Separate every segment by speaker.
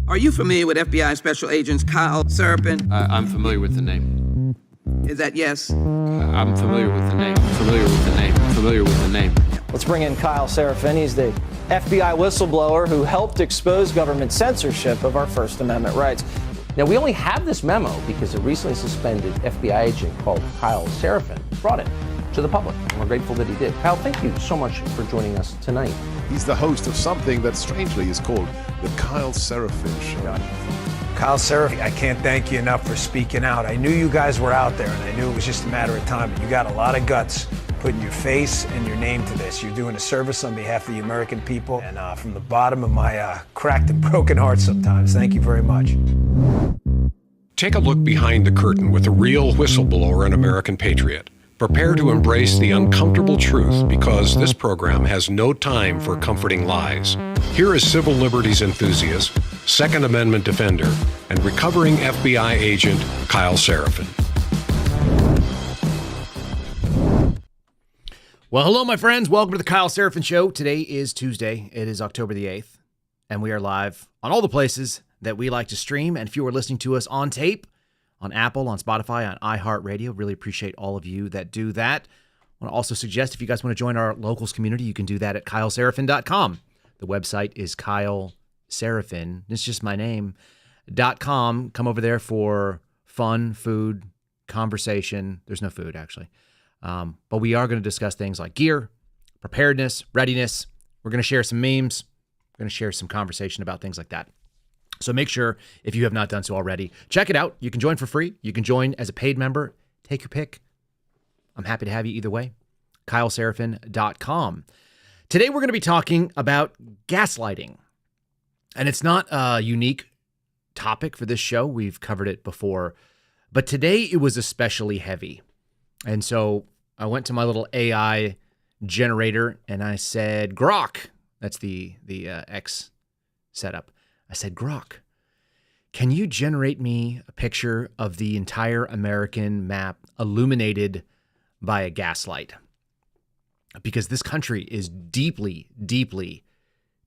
Speaker 1: Are you familiar with FBI Special Agents Kyle Seraphin?
Speaker 2: I'm familiar with the name.
Speaker 1: Is that yes?
Speaker 2: I'm familiar with the name. Familiar with the name.
Speaker 3: Let's bring in Kyle Seraphin. He's the FBI whistleblower who helped expose government censorship of our First Amendment rights.
Speaker 4: Now, we only have this memo because a recently suspended FBI agent called Kyle Seraphin brought it to the public. And we're grateful that he did. Kyle, thank you so much for joining us tonight.
Speaker 5: He's the host of something that strangely is called the Kyle Seraphin Show.
Speaker 6: Kyle Seraphin, I can't thank you enough for speaking out. I knew you guys were out there, and I knew it was just a matter of time, but you got a lot of guts putting your face and your name to this. You're doing a service on behalf of the American people, and from the bottom of my cracked and broken heart sometimes, thank you very much.
Speaker 7: Take a look behind the curtain with a real whistleblower and American patriot. Prepare to embrace the uncomfortable truth because this program has no time for comforting lies. Here is civil liberties enthusiast, Second Amendment defender, and recovering FBI agent Kyle Seraphin.
Speaker 8: Well, hello, my friends. Welcome to the Kyle Seraphin Show. Today is Tuesday. It is October the 8th, and we are live on all the places that we like to stream. And if you are listening to us on tape, on Apple, on Spotify, on iHeartRadio, really appreciate all of you that do that. I want to also suggest if you guys want to join our locals community, you can do that at kyleseraphin.com. The website is Kyle Seraphin. It's just my name, .com. Come over there for fun, food, conversation. There's no food, actually. But we are going to discuss things like gear, preparedness, readiness. We're going to share some memes. We're going to share some conversation about things like that. So make sure, if you have not done so already, check it out. You can join for free. You can join as a paid member. Take your pick. I'm happy to have you either way. kyleseraphin.com. Today we're going to be talking about gaslighting. And it's not a unique topic for this show. We've covered it before. But today it was especially heavy. And so I went to my little AI generator and I said, Grok. That's the X setup. I said, Grok, can you generate me a picture of the entire American map illuminated by a gaslight? Because this country is deeply, deeply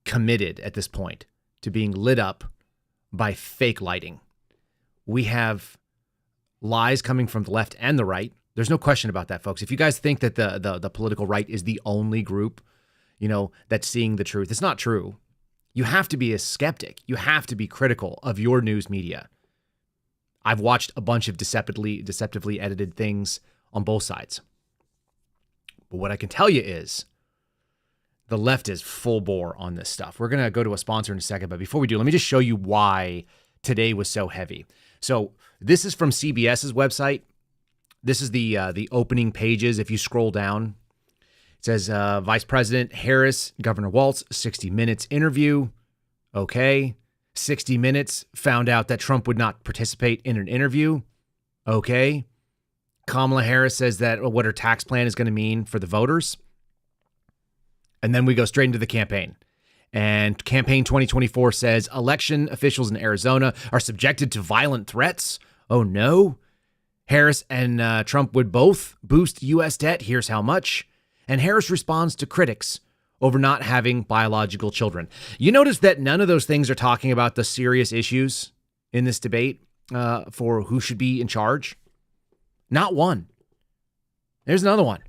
Speaker 8: committed at this point to being lit up by fake lighting. We have lies coming from the left and the right. There's no question about that, folks. If you guys think that the political right is the only group, that's seeing the truth, it's not true. You have to be a skeptic. You have to be critical of your news media. I've watched a bunch of deceptively edited things on both sides. But what I can tell you is the left is full bore on this stuff. We're going to go to a sponsor in a second, but before we do, let me just show you why today was so heavy. So this is from CBS's website. This is the opening pages. If you scroll down, it says Vice President Harris, Governor Walz, 60 Minutes interview. Okay. 60 Minutes found out that Trump would not participate in an interview. Okay. Kamala Harris says that what her tax plan is going to mean for the voters. And then we go straight into the campaign. And Campaign 2024 says election officials in Arizona are subjected to violent threats. Oh, no. Harris and Trump would both boost U.S. debt. Here's how much. And Harris responds to critics over not having biological children. You notice that none of those things are talking about the serious issues in this debate for who should be in charge. Not one. There's another one.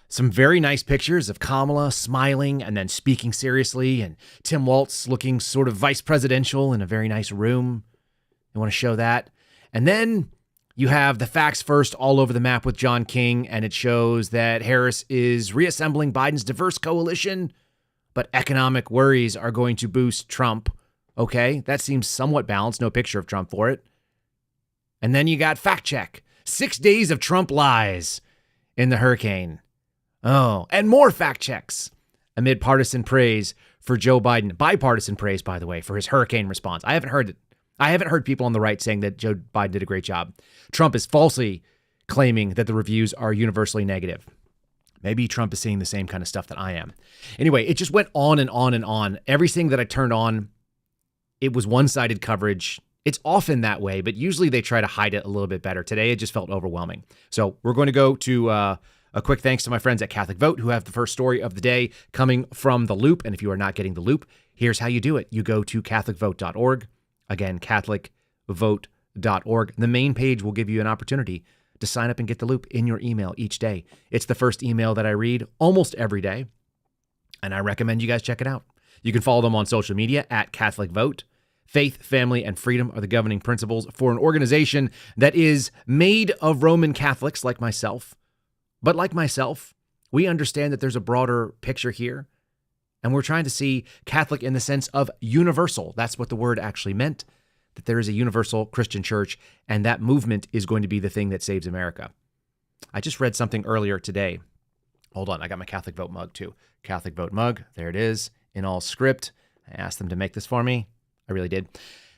Speaker 8: Some very nice pictures of Kamala smiling and then speaking seriously, and Tim Walz looking sort of vice presidential in a very nice room. You want to show that. And then you have the facts first all over the map with John King, and it shows that Harris is reassembling Biden's diverse coalition, but economic worries are going to boost Trump. Okay, that seems somewhat balanced. No picture of Trump for it. And then you got fact check. 6 days of Trump lies in the hurricane. Oh, and more fact checks amid partisan praise for Joe Biden. Bipartisan praise, by the way, for his hurricane response. I haven't heard people on the right saying that Joe Biden did a great job. Trump is falsely claiming that the reviews are universally negative. Maybe Trump is seeing the same kind of stuff that I am. Anyway, it just went on and on and on. Everything that I turned on, it was one-sided coverage. It's often that way, but usually they try to hide it a little bit better. Today, it just felt overwhelming. So we're going to go to a quick thanks to my friends at Catholic Vote who have the first story of the day coming from The Loop. And if you are not getting The Loop, here's how you do it. You go to catholicvote.org. Again, catholicvote.org. The main page will give you an opportunity to sign up and get the loop in your email each day. It's the first email that I read almost every day, and I recommend you guys check it out. You can follow them on social media at Catholic Vote. Faith, family, and freedom are the governing principles for an organization that is made of Roman Catholics like myself. But like myself, we understand that there's a broader picture here, and we're trying to see Catholic in the sense of universal. That's what the word actually meant, that there is a universal Christian church, and that movement is going to be the thing that saves America. I just read something earlier today. Hold on, I got my Catholic Vote mug too. Catholic Vote mug, there it is, in all script. I asked them to make this for me. I really did.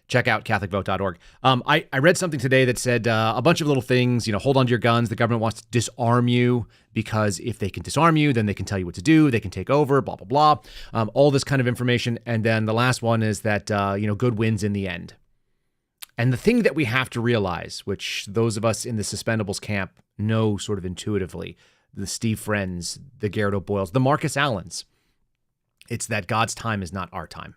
Speaker 8: Check out catholicvote.org. I read something today that said a bunch of little things, hold on to your guns. The government wants to disarm you because if they can disarm you, then they can tell you what to do. They can take over, blah, blah, blah. All this kind of information. And then the last one is that, good wins in the end. And the thing that we have to realize, which those of us in the suspendables camp know sort of intuitively, the Steve Friends, the Garrett O'Boyles, the Marcus Allens, it's that God's time is not our time.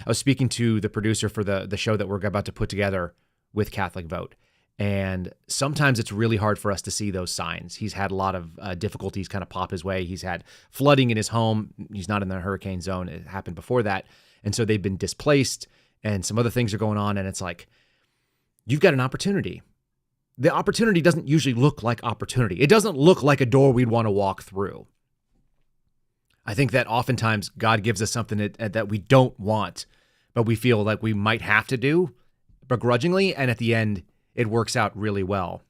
Speaker 8: I was speaking to the producer for the show that we're about to put together with Catholic Vote, and sometimes it's really hard for us to see those signs. He's had a lot of difficulties kind of pop his way. He's had flooding in his home. He's not in the hurricane zone. It happened before that, and so they've been displaced, and some other things are going on, and it's like, you've got an opportunity. The opportunity doesn't usually look like opportunity. It doesn't look like a door we'd want to walk through. I think that oftentimes God gives us something that we don't want, but we feel like we might have to do begrudgingly, and at the end, it works out really well.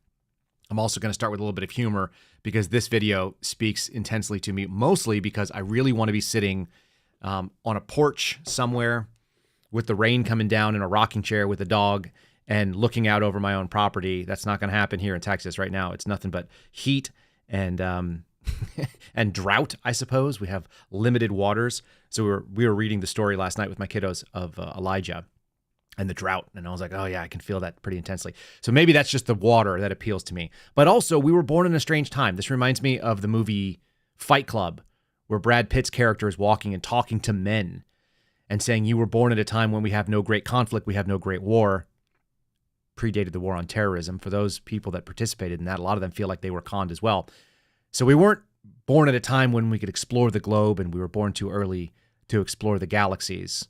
Speaker 8: I'm also going to start with a little bit of humor because this video speaks intensely to me, mostly because I really want to be sitting on a porch somewhere with the rain coming down in a rocking chair with a dog and looking out over my own property. That's not going to happen here in Texas right now. It's nothing but heat and and drought, I suppose. We have limited waters. So we were reading the story last night with my kiddos of Elijah and the drought. And I was like, oh yeah, I can feel that pretty intensely. So maybe that's just the water that appeals to me. But also, we were born in a strange time. This reminds me of the movie Fight Club, where Brad Pitt's character is walking and talking to men and saying, you were born at a time when we have no great conflict, we have no great war. Predated the war on terrorism. For those people that participated in that, a lot of them feel like they were conned as well. So we weren't born at a time when we could explore the globe, and we were born too early to explore the galaxies.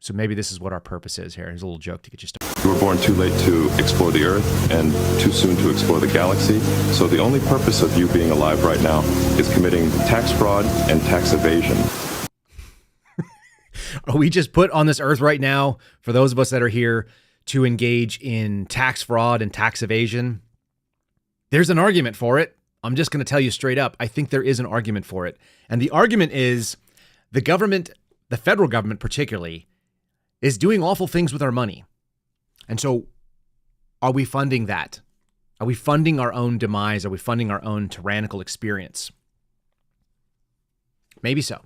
Speaker 8: So maybe this is what our purpose is here. Here's a little joke to get you started.
Speaker 9: You were born too late to explore the Earth and too soon to explore the galaxy. So the only purpose of you being alive right now is committing tax fraud and tax evasion.
Speaker 8: Are we just put on this earth right now, for those of us that are here, to engage in tax fraud and tax evasion? There's an argument for it. I'm just going to tell you straight up. I think there is an argument for it. And the argument is the government, the federal government particularly, is doing awful things with our money. And so are we funding that? Are we funding our own demise? Are we funding our own tyrannical experience? Maybe so.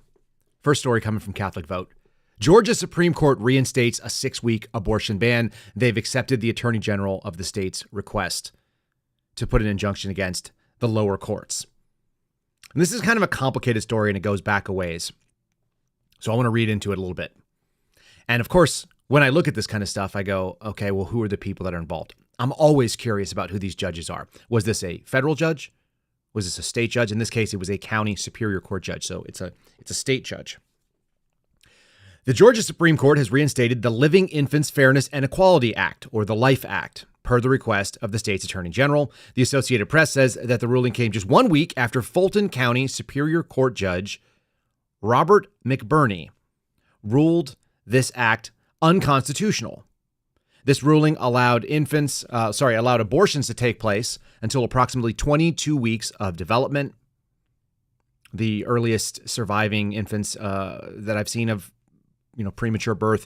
Speaker 8: First story coming from Catholic Vote. Georgia Supreme Court reinstates a 6-week abortion ban. They've accepted the Attorney General of the state's request to put an injunction against the lower courts. And this is kind of a complicated story, and it goes back a ways. So I want to read into it a little bit. And of course, when I look at this kind of stuff, I go, okay, well, who are the people that are involved? I'm always curious about who these judges are. Was this a federal judge? Was this a state judge? In this case, it was a county superior court judge. So it's a state judge. The Georgia Supreme Court has reinstated the Living Infants Fairness and Equality Act, or the LIFE Act, per the request of the state's attorney general. The Associated Press says that the ruling came just 1 week after Fulton County Superior Court Judge Robert McBurney ruled this act unconstitutional. This ruling allowed abortions to take place until approximately 22 weeks of development. The earliest surviving infants that I've seen of premature birth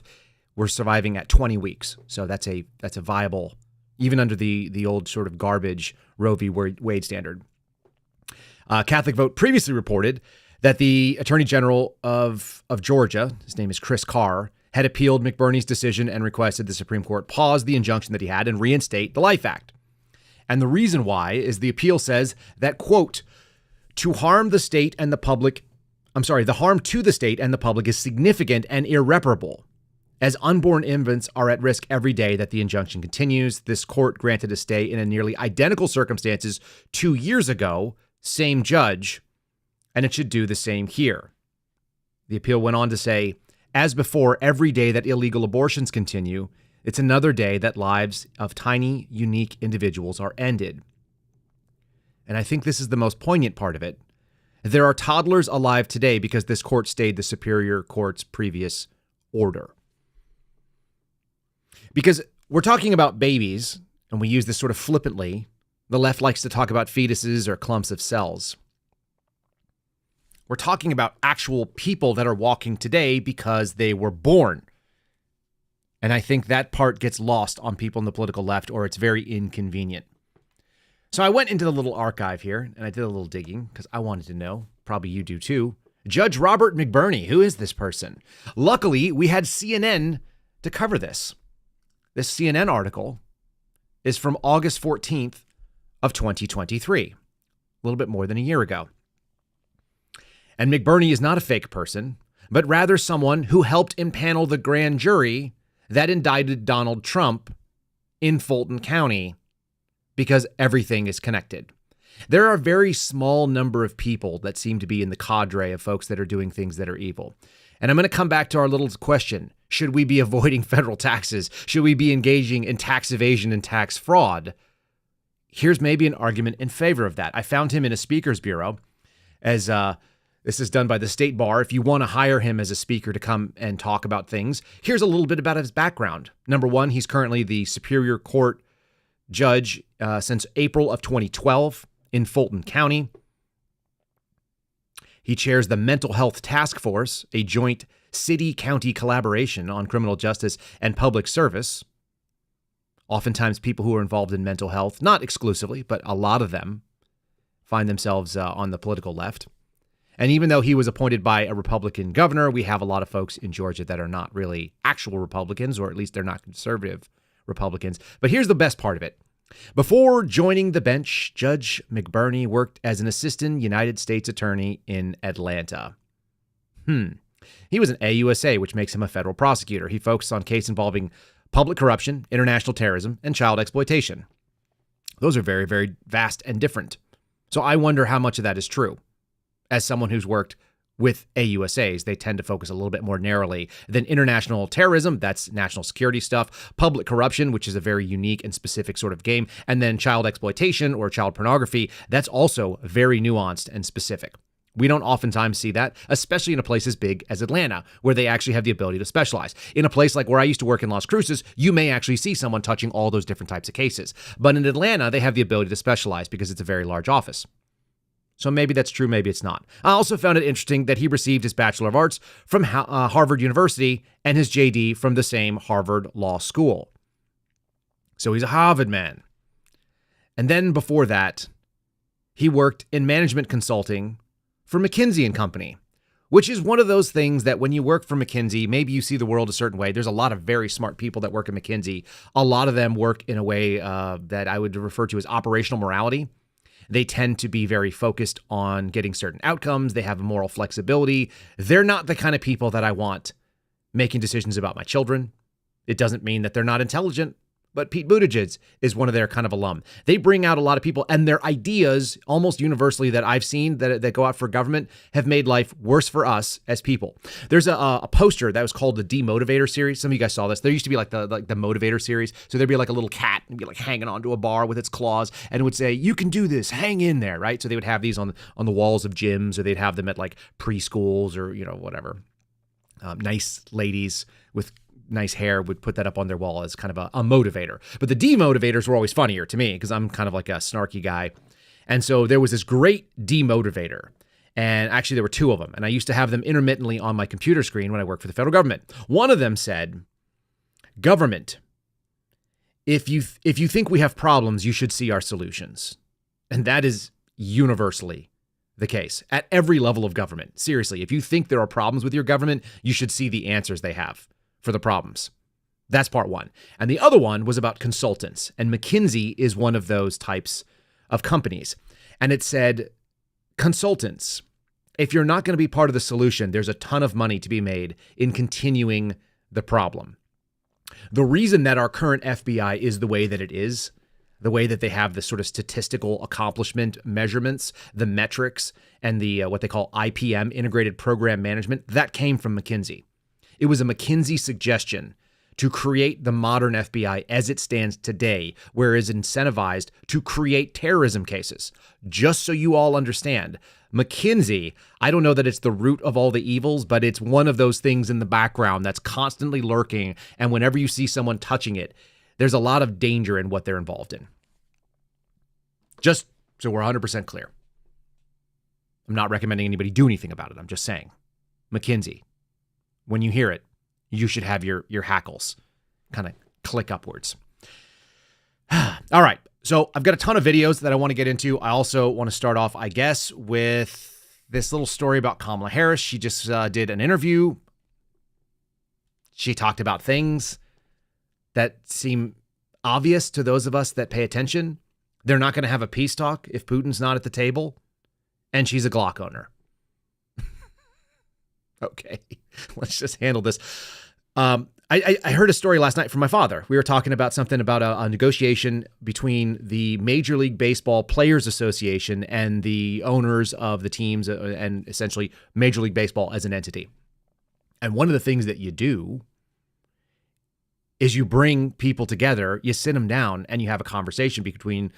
Speaker 8: were surviving at 20 weeks. So that's a viable, even under the old sort of garbage Roe v. Wade standard. Catholic Vote previously reported that the Attorney General of Georgia, his name is Chris Carr, had appealed McBurney's decision and requested the Supreme Court pause the injunction that he had and reinstate the LIFE Act. And the reason why is the appeal says that, quote, the harm to the state and the public is significant and irreparable. As unborn infants are at risk every day that the injunction continues, this court granted a stay in a nearly identical circumstances 2 years ago, same judge, and it should do the same here. The appeal went on to say, as before, every day that illegal abortions continue, it's another day that lives of tiny, unique individuals are ended. And I think this is the most poignant part of it. There are toddlers alive today because this court stayed the Superior Court's previous order. Because we're talking about babies, and we use this sort of flippantly. The left likes to talk about fetuses or clumps of cells. We're talking about actual people that are walking today because they were born. And I think that part gets lost on people in the political left, or it's very inconvenient. So I went into the little archive here, and I did a little digging because I wanted to know. Probably you do too. Judge Robert McBurney, who is this person? Luckily, we had CNN to cover this. This CNN article is from August 14th of 2023, a little bit more than a year ago. And McBurney is not a fake person, but rather someone who helped impanel the grand jury that indicted Donald Trump in Fulton County, because everything is connected. There are a very small number of people that seem to be in the cadre of folks that are doing things that are evil. And I'm going to come back to our little question. Should we be avoiding federal taxes? Should we be engaging in tax evasion and tax fraud? Here's maybe an argument in favor of that. I found him in a speakers bureau, as this is done by the state bar. If you want to hire him as a speaker to come and talk about things, here's a little bit about his background. Number one, he's currently the Superior Court judge since April of 2012 in Fulton County. He chairs the Mental Health Task Force, a joint city-county collaboration on criminal justice and public service. Oftentimes, people who are involved in mental health, not exclusively, but a lot of them, find themselves on the political left. And even though he was appointed by a Republican governor, we have a lot of folks in Georgia that are not really actual Republicans, or at least they're not conservative Republicans. But here's the best part of it. Before joining the bench, Judge McBurney worked as an assistant United States attorney in Atlanta. He was an AUSA, which makes him a federal prosecutor. He focused on cases involving public corruption, international terrorism, and child exploitation. Those are very, very vast and different. So I wonder how much of that is true. As someone who's worked with AUSAs, they tend to focus a little bit more narrowly than international terrorism. That's national security stuff. Public corruption, which is a very unique and specific sort of game. And then child exploitation or child pornography. That's also very nuanced and specific. We don't oftentimes see that, especially in a place as big as Atlanta, where they actually have the ability to specialize. In a place like where I used to work in Las Cruces, you may actually see someone touching all those different types of cases. But in Atlanta, they have the ability to specialize because it's a very large office. So maybe that's true, maybe it's not. I also found it interesting that he received his Bachelor of Arts from Harvard University and his JD from the same Harvard Law School. So he's a Harvard man. And then before that, he worked in management consulting for McKinsey & Company, which is one of those things that when you work for McKinsey, maybe you see the world a certain way. There's a lot of very smart people that work at McKinsey. A lot of them work in a way that I would refer to as operational morality. They tend to be very focused on getting certain outcomes. They have moral flexibility. They're not the kind of people that I want making decisions about my children. It doesn't mean that they're not intelligent, but Pete Buttigieg is one of their kind of alum. They bring out a lot of people, and their ideas, almost universally that I've seen that go out for government, have made life worse for us as people. There's a poster that was called the Demotivator series. Some of you guys saw this. There used to be like the Motivator series. So there'd be like a little cat and be like hanging onto a bar with its claws, and it would say, "You can do this. Hang in there," right? So they would have these on the walls of gyms, or they'd have them at like preschools or whatever. Nice ladies with nice hair would put that up on their wall as kind of a motivator. But the demotivators were always funnier to me because I'm kind of like a snarky guy. And so there was this great demotivator. And actually there were two of them. And I used to have them intermittently on my computer screen when I worked for the federal government. One of them said, "Government, if you think we have problems, you should see our solutions." And that is universally the case at every level of government. Seriously, if you think there are problems with your government, you should see the answers they have for the problems. That's part one. And the other one was about consultants. And McKinsey is one of those types of companies. And it said, consultants, if you're not going to be part of the solution, there's a ton of money to be made in continuing the problem. The reason that our current FBI is the way that it is, the way that they have the sort of statistical accomplishment measurements, the metrics, and the what they call IPM, Integrated Program Management, that came from McKinsey. It was a McKinsey suggestion to create the modern FBI as it stands today, where it is incentivized to create terrorism cases. Just so you all understand, McKinsey, I don't know that it's the root of all the evils, but it's one of those things in the background that's constantly lurking. And whenever you see someone touching it, there's a lot of danger in what they're involved in. Just so we're 100% clear. I'm not recommending anybody do anything about it. I'm just saying, McKinsey, when you hear it, you should have your hackles kind of click upwards. All right. So I've got a ton of videos that I want to get into. I also want to start off, I guess, with this little story about Kamala Harris. She just did an interview. She talked about things that seem obvious to those of us that pay attention. They're not going to have a peace talk if Putin's not at the table. And she's a Glock owner. Okay, let's just handle this. I heard a story last night from my father. We were talking about something about a negotiation between the Major League Baseball Players Association and the owners of the teams and essentially Major League Baseball as an entity. And one of the things that you do is you bring people together, you sit them down, and you have a conversation between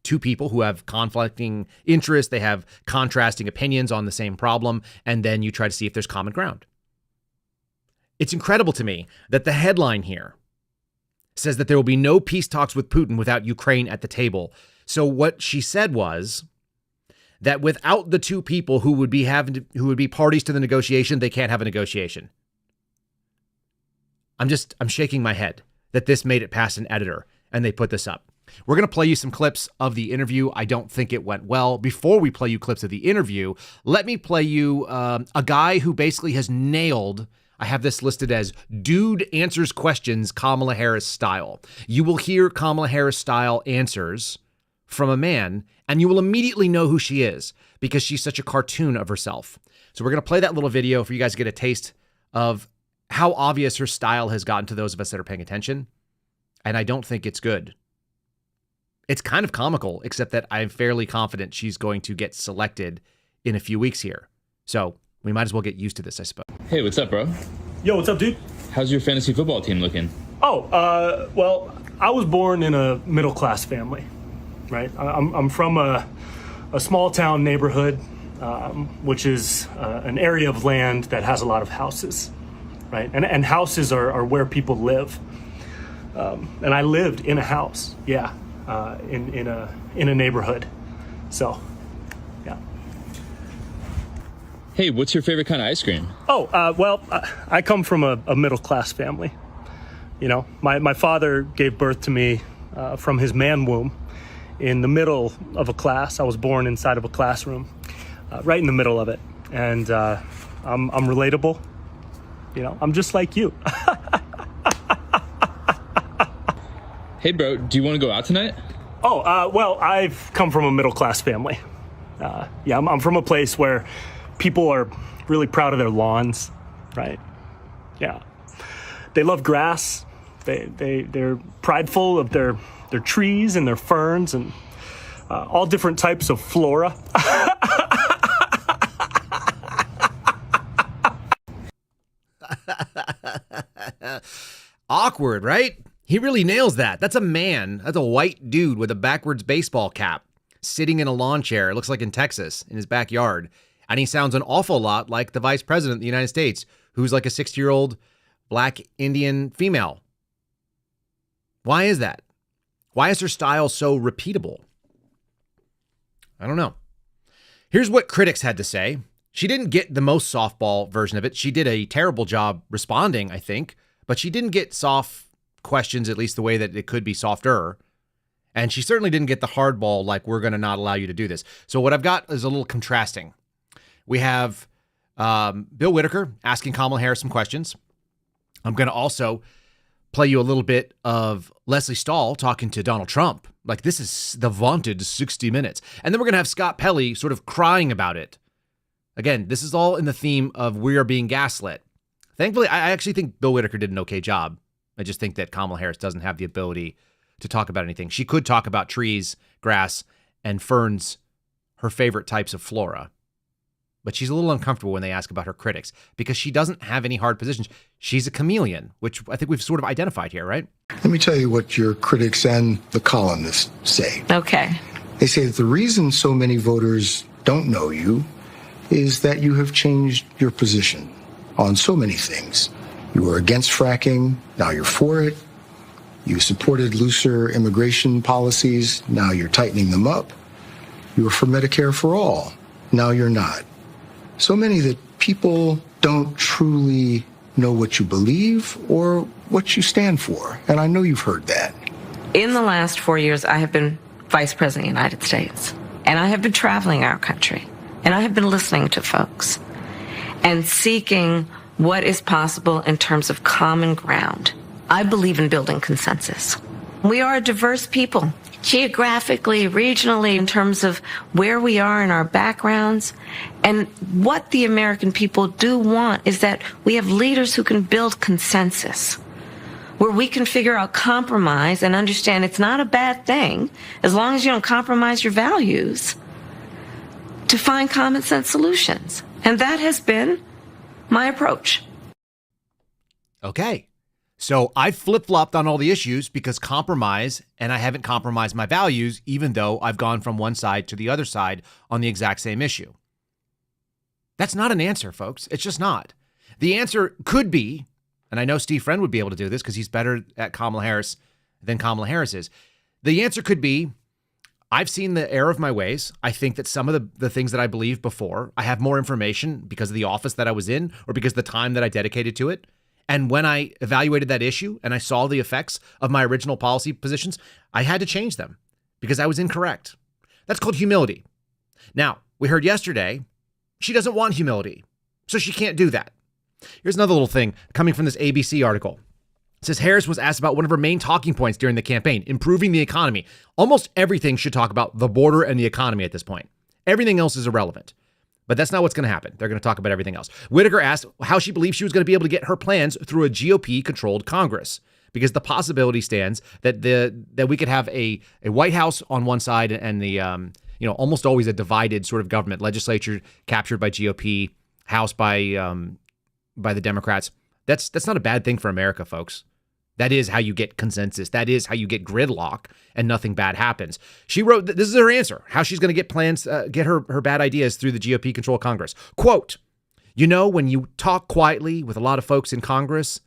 Speaker 8: two people who have conflicting interests. They have contrasting opinions on the same problem, and then you try to see if there's common ground. It's incredible to me that the headline here says that there will be no peace talks with Putin without Ukraine at the table. So what she said was that without the two people who would be parties to the negotiation, they can't have a negotiation. I'm shaking my head that this made it past an editor and they put this up. We're going to play you some clips of the interview. I don't think it went well. Before we play you clips of the interview, let me play you a guy who basically has nailed, I have this listed as dude answers questions Kamala Harris style. You will hear Kamala Harris style answers from a man, and you will immediately know who she is because she's such a cartoon of herself. So we're going to play that little video for you guys to get a taste of how obvious her style has gotten to those of us that are paying attention. And I don't think it's good. It's kind of comical, except that I'm fairly confident she's going to get selected in a few weeks here. So we might as well get used to this, I suppose.
Speaker 10: Hey, what's up, bro?
Speaker 11: Yo, what's up, dude?
Speaker 10: How's your fantasy football team looking?
Speaker 11: Well, I was born in a middle-class family, right? I'm from a small town neighborhood, which is an area of land that has a lot of houses, right? And houses are where people live. And I lived in a house, yeah. In a neighborhood. So, yeah.
Speaker 10: Hey, what's your favorite kind of ice cream?
Speaker 11: Well, I come from a middle-class family. You know, my father gave birth to me from his man womb in the middle of a class. I was born inside of a classroom, right in the middle of it. And I'm relatable. You know, I'm just like you.
Speaker 10: Hey, bro, do you want to go out tonight?
Speaker 11: Well, I've come from a middle-class family. Yeah, I'm from a place where people are really proud of their lawns, right? Yeah. They love grass. They're prideful of their trees and their ferns and all different types of flora.
Speaker 8: Awkward, right? He really nails that. That's a man. That's a white dude with a backwards baseball cap sitting in a lawn chair. It looks like in Texas, in his backyard. And he sounds an awful lot like the vice president of the United States, who's like a 60-year-old black Indian female. Why is that? Why is her style so repeatable? I don't know. Here's what critics had to say. She didn't get the most softball version of it. She did a terrible job responding, I think, but she didn't get soft questions, at least the way that it could be softer. And she certainly didn't get the hardball, like, we're going to not allow you to do this. So what I've got is a little contrasting. We have Bill Whitaker asking Kamala Harris some questions. I'm going to also play you a little bit of Leslie Stahl talking to Donald Trump. Like, this is the vaunted 60 minutes. And then we're going to have Scott Pelley sort of crying about it. Again, this is all in the theme of we are being gaslit. Thankfully, I actually think Bill Whitaker did an okay job. I just think that Kamala Harris doesn't have the ability to talk about anything. She could talk about trees, grass, and ferns, her favorite types of flora. But she's a little uncomfortable when they ask about her critics because she doesn't have any hard positions. She's a chameleon, which I think we've sort of identified here, right?
Speaker 12: Let me tell you what your critics and the columnists say.
Speaker 13: Okay.
Speaker 12: They say that the reason so many voters don't know you is that you have changed your position on so many things. You were against fracking, now you're for it. You supported looser immigration policies, now you're tightening them up. You were for Medicare for all, now you're not. So many that people don't truly know what you believe or what you stand for. And I know you've heard that.
Speaker 13: In the last 4 years, I have been Vice President of the United States. And I have been traveling our country. And I have been listening to folks and seeking what is possible in terms of common ground. I believe in building consensus. We are a diverse people, geographically, regionally, in terms of where we are in our backgrounds. And what the American people do want is that we have leaders who can build consensus, where we can figure out compromise and understand it's not a bad thing, as long as you don't compromise your values, to find common sense solutions. And that has been my approach.
Speaker 8: Okay. So I flip-flopped on all the issues because compromise, and I haven't compromised my values, even though I've gone from one side to the other side on the exact same issue. That's not an answer, folks. It's just not. The answer could be, and I know Steve Friend would be able to do this because he's better at Kamala Harris than Kamala Harris is. The answer could be, I've seen the error of my ways. I think that some of the things that I believed before, I have more information because of the office that I was in or because of the time that I dedicated to it. And when I evaluated that issue and I saw the effects of my original policy positions, I had to change them because I was incorrect. That's called humility. Now, we heard yesterday, she doesn't want humility, so she can't do that. Here's another little thing coming from this ABC article. It says Harris was asked about one of her main talking points during the campaign, improving the economy. Almost everything should talk about the border and the economy at this point. Everything else is irrelevant. But that's not what's going to happen. They're going to talk about everything else. Whitaker asked how she believes she was going to be able to get her plans through a GOP-controlled Congress, because the possibility stands that that we could have a White House on one side and the almost always a divided sort of government, legislature captured by GOP, House by the Democrats. That's not a bad thing for America, folks. That is how you get consensus. That is how you get gridlock and nothing bad happens. She wrote, this is her answer, how she's going to get plans, get her bad ideas through the GOP-controlled Congress. Quote, when you talk quietly with a lot of folks in Congress,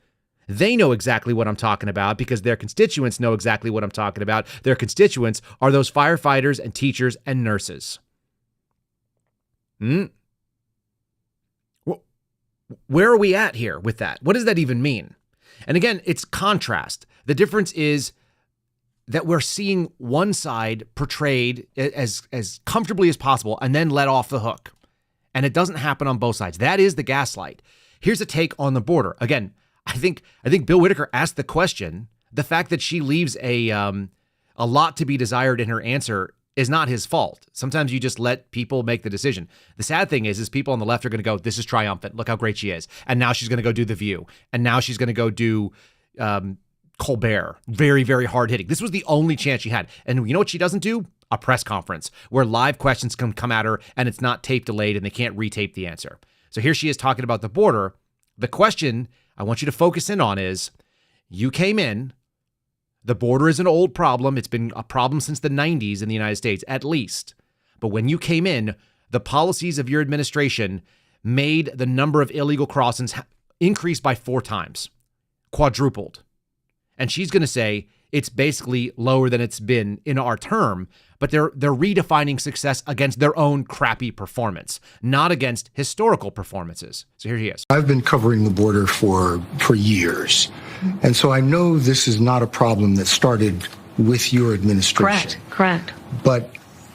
Speaker 8: they know exactly what I'm talking about because their constituents know exactly what I'm talking about. Their constituents are those firefighters and teachers and nurses. Where are we at here with that? What does that even mean? And again, it's contrast. The difference is that we're seeing one side portrayed as comfortably as possible and then let off the hook. And it doesn't happen on both sides. That is the gaslight. Here's a take on the border. Again, I think Bill Whitaker asked the question. The fact that she leaves a lot to be desired in her answer is not his fault. Sometimes you just let people make the decision. The sad thing is people on the left are going to go, this is triumphant. Look how great she is. And now she's going to go do The View. And now she's going to go do Colbert. Very, very hard hitting. This was the only chance she had. And you know what she doesn't do? A press conference where live questions can come at her and it's not tape delayed and they can't retape the answer. So here she is talking about the border. The question I want you to focus in on is, you came in. The border is an old problem. It's been a problem since the 90s in the United States, at least. But when you came in, the policies of your administration made the number of illegal crossings increase by 4 times, quadrupled. And she's going to say it's basically lower than it's been in our term, but they're redefining success against their own crappy performance, not against historical performances. So here he is.
Speaker 12: I've been covering the border for years. And so I know this is not a problem that started with your administration.
Speaker 13: Correct.
Speaker 12: But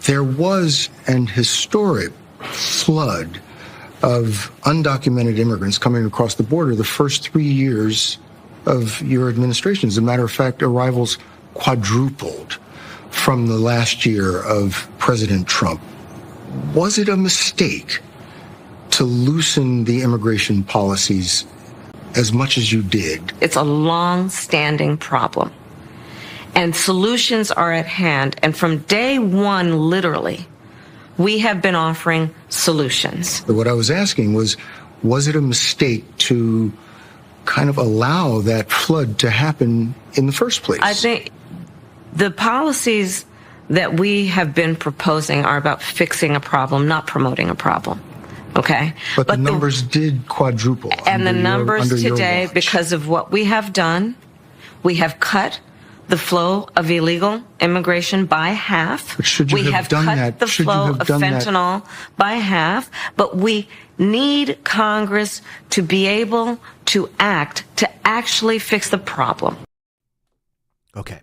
Speaker 12: there was an historic flood of undocumented immigrants coming across the border the first 3 years of your administration. As a matter of fact, arrivals quadrupled from the last year of President Trump. Was it a mistake to loosen the immigration policies as much as you did.
Speaker 13: It's a long-standing problem. And solutions are at hand. And from day one, literally, we have been offering solutions.
Speaker 12: But what I was asking was it a mistake to kind of allow that flood to happen in the first place?
Speaker 13: I think the policies that we have been proposing are about fixing a problem, not promoting a problem. Okay?
Speaker 12: But the numbers did quadruple.
Speaker 13: And the numbers
Speaker 12: under your
Speaker 13: today,
Speaker 12: watch.
Speaker 13: because of what we have done, we have cut the flow of illegal immigration by half.
Speaker 12: But should you
Speaker 13: we have
Speaker 12: done
Speaker 13: cut
Speaker 12: that?
Speaker 13: the
Speaker 12: Should you
Speaker 13: flow
Speaker 12: have
Speaker 13: of
Speaker 12: done that?
Speaker 13: fentanyl by half, but we need Congress to be able to act to actually fix the problem.
Speaker 8: Okay.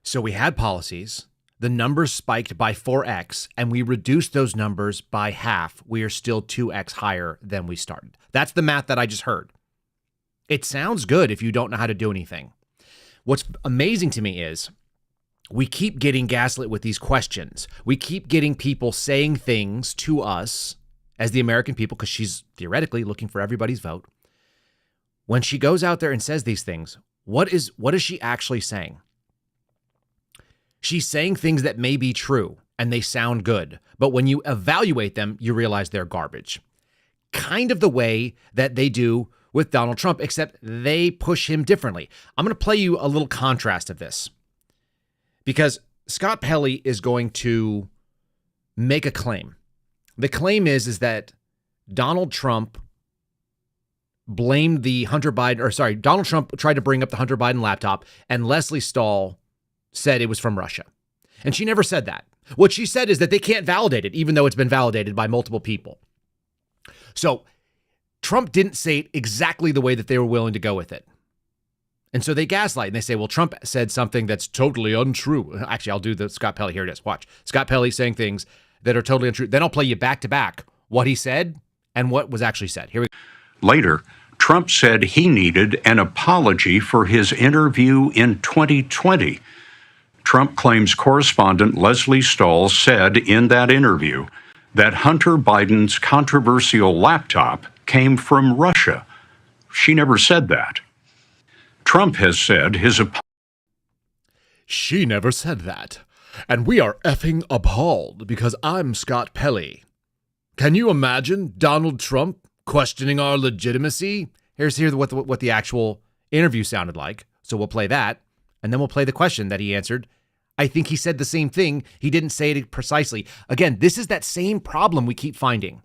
Speaker 8: So we had policies. The numbers spiked by 4x, and we reduced those numbers by half. We are still 2x higher than we started. That's the math that I just heard. It sounds good if you don't know how to do anything. What's amazing to me is we keep getting gaslit with these questions. We keep getting people saying things to us as the American people, because she's theoretically looking for everybody's vote. When she goes out there and says these things, what is she actually saying? She's saying things that may be true and they sound good, but when you evaluate them, you realize they're garbage. Kind of the way that they do with Donald Trump, except they push him differently. I'm going to play you a little contrast of this because Scott Pelley is going to make a claim. The claim is that Donald Trump blamed the Donald Trump tried to bring up the Hunter Biden laptop, and Leslie Stahl said it was from Russia. And she never said that. What she said is that they can't validate it, even though it's been validated by multiple people. So Trump didn't say it exactly the way that they were willing to go with it. And so they gaslight and they say, well, Trump said something that's totally untrue. Actually, I'll do the Scott Pelley. Here it is. Watch. Scott Pelley saying things that are totally untrue. Then I'll play you back to back what he said and what was actually said. Here we go.
Speaker 14: Later, Trump said he needed an apology for his interview in 2020. Trump claims correspondent Leslie Stahl said in that interview that Hunter Biden's controversial laptop came from Russia. She never said that. Trump has said his apology.
Speaker 8: She never said that. And we are effing appalled because I'm Scott Pelley. Can you imagine Donald Trump questioning our legitimacy? Here's what the actual interview sounded like. So we'll play that, and then we'll play the question that he answered. I think he said the same thing. He didn't say it precisely. Again, this is that same problem we keep finding.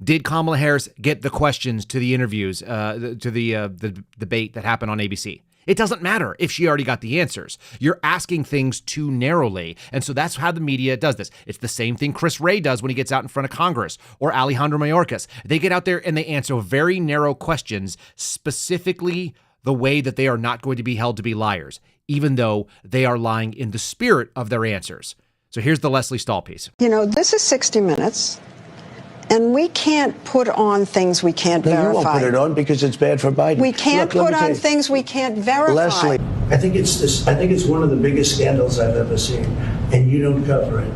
Speaker 8: Did Kamala Harris get the questions to the interviews, to the debate that happened on ABC? It doesn't matter if she already got the answers. You're asking things too narrowly. And so that's how the media does this. It's the same thing Chris Wray does when he gets out in front of Congress, or Alejandro Mayorkas. They get out there and they answer very narrow questions, specifically the way that they are not going to be held to be liars, even though they are lying in the spirit of their answers. So here's the Leslie Stahl piece.
Speaker 15: You know, this is 60 Minutes, and we can't put on things we can't verify.
Speaker 16: You won't put it on because it's bad for Biden.
Speaker 15: We can't put on things we can't verify.
Speaker 16: Leslie, I think it's one of the biggest scandals I've ever seen, and you don't cover it.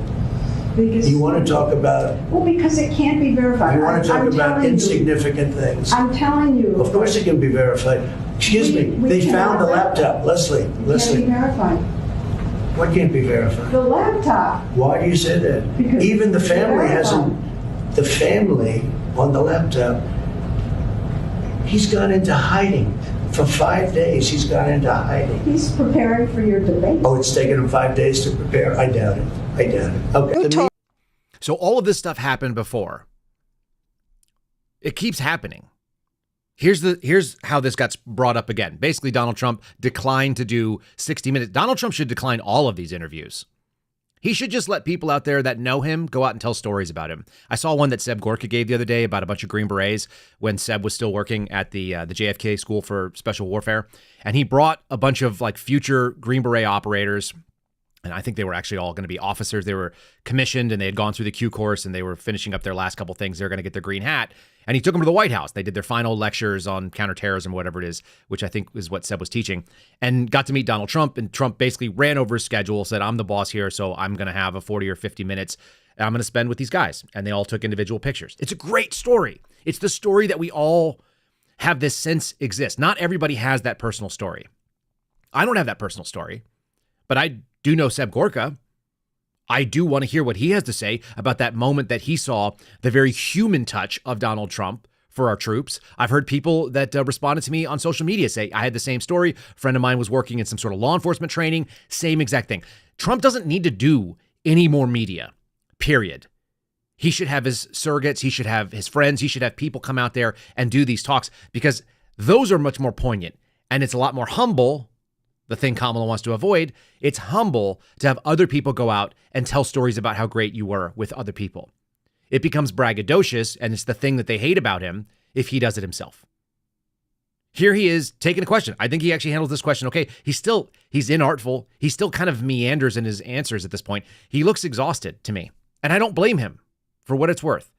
Speaker 16: Because you want to talk about...
Speaker 15: Well, because it can't be verified.
Speaker 16: You want to talk about insignificant things.
Speaker 15: I'm telling you.
Speaker 16: Of course it can be verified. Excuse me, they found the laptop. Leslie.
Speaker 15: Can't be verified.
Speaker 16: What can't be verified?
Speaker 15: The laptop.
Speaker 16: Why do you say that?
Speaker 15: Because
Speaker 16: even the family hasn't... The family on the laptop, he's gone into hiding. For 5 days, he's gone into hiding.
Speaker 15: He's preparing for your debate.
Speaker 16: Oh, it's taken him 5 days to prepare? I doubt it. Okay.
Speaker 8: So all of this stuff happened before. It keeps happening. Here's how this got brought up again. Basically, Donald Trump declined to do 60 Minutes. Donald Trump should decline all of these interviews. He should just let people out there that know him go out and tell stories about him. I saw one that Seb Gorka gave the other day about a bunch of Green Berets when Seb was still working at the JFK School for Special Warfare. And he brought a bunch of like future Green Beret operators. And I think they were actually all going to be officers. They were commissioned and they had gone through the Q course and they were finishing up their last couple things. They're going to get their green hat. And he took them to the White House. They did their final lectures on counterterrorism, whatever it is, which I think is what Seb was teaching, and got to meet Donald Trump. And Trump basically ran over his schedule, said, I'm the boss here, so I'm going to have a 40 or 50 minutes I'm going to spend with these guys. And they all took individual pictures. It's a great story. It's the story that we all have this sense exist. Not everybody has that personal story. I don't have that personal story, but I do know Seb Gorka. I do want to hear what he has to say about that moment that he saw the very human touch of Donald Trump for our troops. I've heard people that responded to me on social media say, I had the same story. A friend of mine was working in some sort of law enforcement training. Same exact thing. Trump doesn't need to do any more media, period. He should have his surrogates. He should have his friends. He should have people come out there and do these talks because those are much more poignant. And it's a lot more humble. The thing Kamala wants to avoid, it's humble to have other people go out and tell stories about how great you were with other people. It becomes braggadocious, and it's the thing that they hate about him if he does it himself. Here he is taking a question. I think he actually handles this question okay. He's inartful. He still kind of meanders in his answers at this point. He looks exhausted to me, and I don't blame him for what it's worth.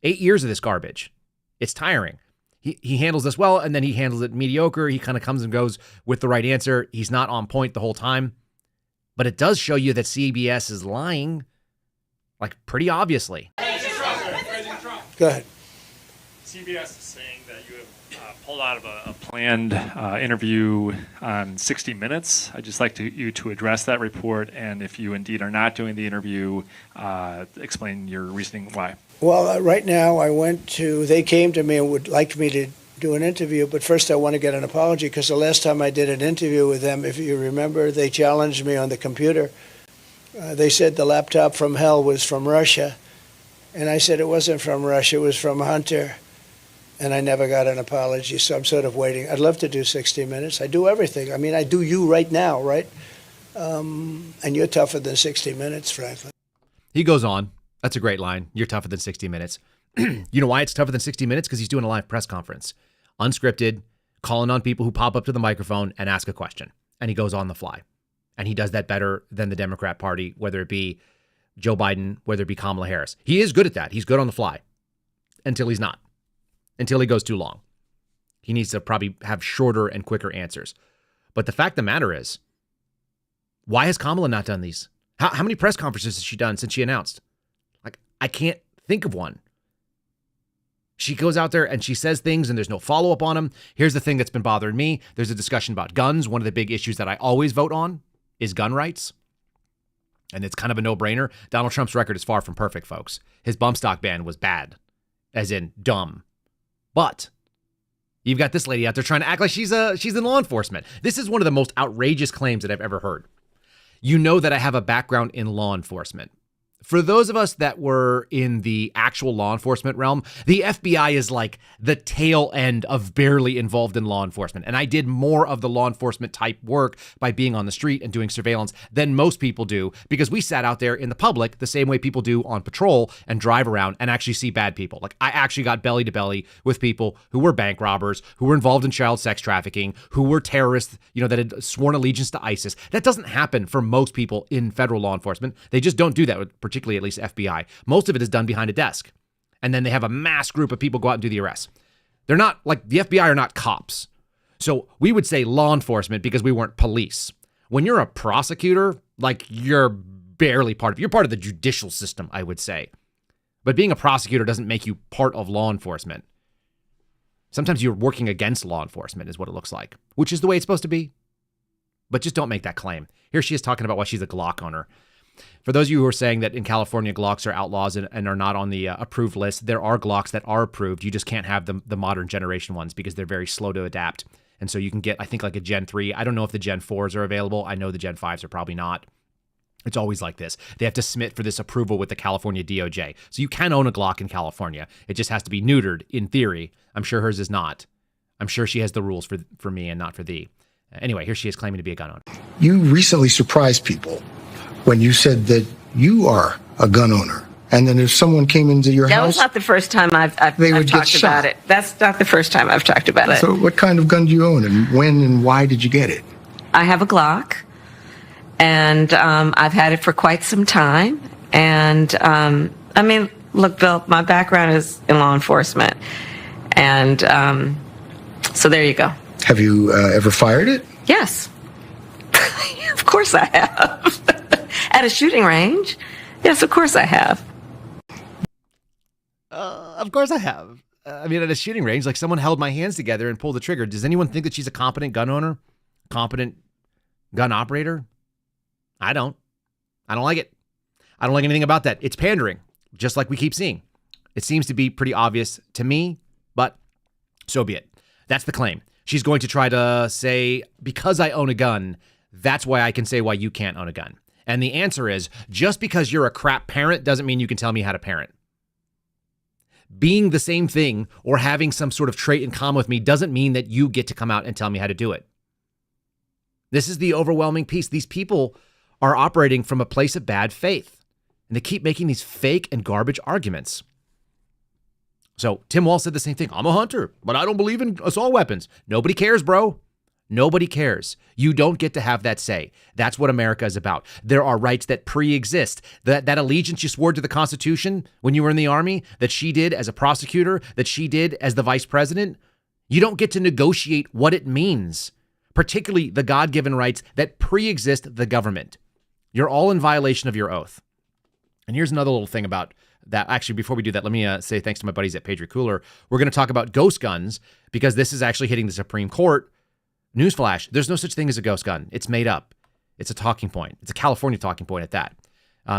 Speaker 8: 8 years of this garbage. It's tiring. He handles this well, and then he handles it mediocre. He kind of comes and goes with the right answer. He's not on point the whole time. But it does show you that CBS is lying, like pretty obviously.
Speaker 17: Go ahead.
Speaker 18: CBS is saying that you have pulled out of a planned interview on 60 Minutes. I'd just like you to address that report, and if you indeed are not doing the interview, explain your reasoning why.
Speaker 17: Well, right now they came to me and would like me to do an interview, but first I want to get an apology because the last time I did an interview with them, if you remember, they challenged me on the computer. They said the laptop from hell was from Russia, and I said it wasn't from Russia, it was from Hunter, and I never got an apology, so I'm sort of waiting. I'd love to do 60 Minutes. I do everything. I mean, I do you right now, right? And you're tougher than 60 Minutes, frankly.
Speaker 8: He goes on. That's a great line. You're tougher than 60 Minutes. You know why it's tougher than 60 Minutes? Because he's doing a live press conference. Unscripted, calling on people who pop up to the microphone and ask a question. And he goes on the fly. And he does that better than the Democrat Party, whether it be Joe Biden, whether it be Kamala Harris. He is good at that. He's good on the fly. Until he's not. Until he goes too long. He needs to probably have shorter and quicker answers. But the fact of the matter is, why has Kamala not done these? How many press conferences has she done since she announced? I can't think of one. She goes out there and she says things and there's no follow-up on them. Here's the thing that's been bothering me. There's a discussion about guns. One of the big issues that I always vote on is gun rights. And it's kind of a no-brainer. Donald Trump's record is far from perfect, folks. His bump stock ban was bad, as in dumb. But you've got this lady out there trying to act like she's in law enforcement. This is one of the most outrageous claims that I've ever heard. You know that I have a background in law enforcement. For those of us that were in the actual law enforcement realm, the FBI is like the tail end of barely involved in law enforcement. And I did more of the law enforcement type work by being on the street and doing surveillance than most people do, because we sat out there in the public the same way people do on patrol and drive around and actually see bad people. Like I actually got belly to belly with people who were bank robbers, who were involved in child sex trafficking, who were terrorists, that had sworn allegiance to ISIS. That doesn't happen for most people in federal law enforcement. They just don't do that, particularly at least FBI. Most of it is done behind a desk. And then they have a mass group of people go out and do the arrests. They're not like the FBI are not cops. So we would say law enforcement because we weren't police. When you're a prosecutor, like you're part of the judicial system, I would say. But being a prosecutor doesn't make you part of law enforcement. Sometimes you're working against law enforcement is what it looks like, which is the way it's supposed to be. But just don't make that claim. Here she is talking about why she's a Glock owner. For those of you who are saying that in California, Glocks are outlaws and are not on the approved list, there are Glocks that are approved. You just can't have the modern generation ones because they're very slow to adapt. And so you can get, I think, like a Gen 3. I don't know if the Gen 4s are available. I know the Gen 5s are probably not. It's always like this. They have to submit for this approval with the California DOJ. So you can own a Glock in California. It just has to be neutered in theory. I'm sure hers is not. I'm sure she has the rules for me and not for thee. Anyway, here she is claiming to be a gun owner.
Speaker 12: You recently surprised people when you said that you are a gun owner. And then if someone came into your house...
Speaker 13: That was not the first time I've talked about it. That's not the first time I've talked about it.
Speaker 12: So what kind of gun do you own, and when and why did you get it?
Speaker 13: I have a Glock, and I've had it for quite some time. And, I mean, look, Bill, my background is in law enforcement. And so there you go.
Speaker 12: Have you ever fired it?
Speaker 13: Yes. Of course I have. At a shooting range. Yes, of course I have.
Speaker 8: Of course I have. at a shooting range, like someone held my hands together and pulled the trigger. Does anyone think that she's a competent gun owner? Competent gun operator? I don't like it. I don't like anything about that. It's pandering, just like we keep seeing. It seems to be pretty obvious to me, but so be it. That's the claim. She's going to try to say, because I own a gun, that's why I can say why you can't own a gun. And the answer is, just because you're a crap parent doesn't mean you can tell me how to parent. Being the same thing or having some sort of trait in common with me doesn't mean that you get to come out and tell me how to do it. This is the overwhelming piece. These people are operating from a place of bad faith, and they keep making these fake and garbage arguments. So Tim Walz said the same thing. I'm a hunter, but I don't believe in assault weapons. Nobody cares, bro. Nobody cares. You don't get to have that say. That's what America is about. There are rights that pre-exist. That allegiance you swore to the Constitution when you were in the Army, that she did as a prosecutor, that she did as the vice president, you don't get to negotiate what it means, particularly the God-given rights that pre-exist the government. You're all in violation of your oath. And here's another little thing about that. Actually, before we do that, let me say thanks to my buddies at Patriot Cooler. We're going to talk about ghost guns because this is actually hitting the Supreme Court. Newsflash, there's no such thing as a ghost gun. It's made up. It's a talking point. It's a California talking point at that.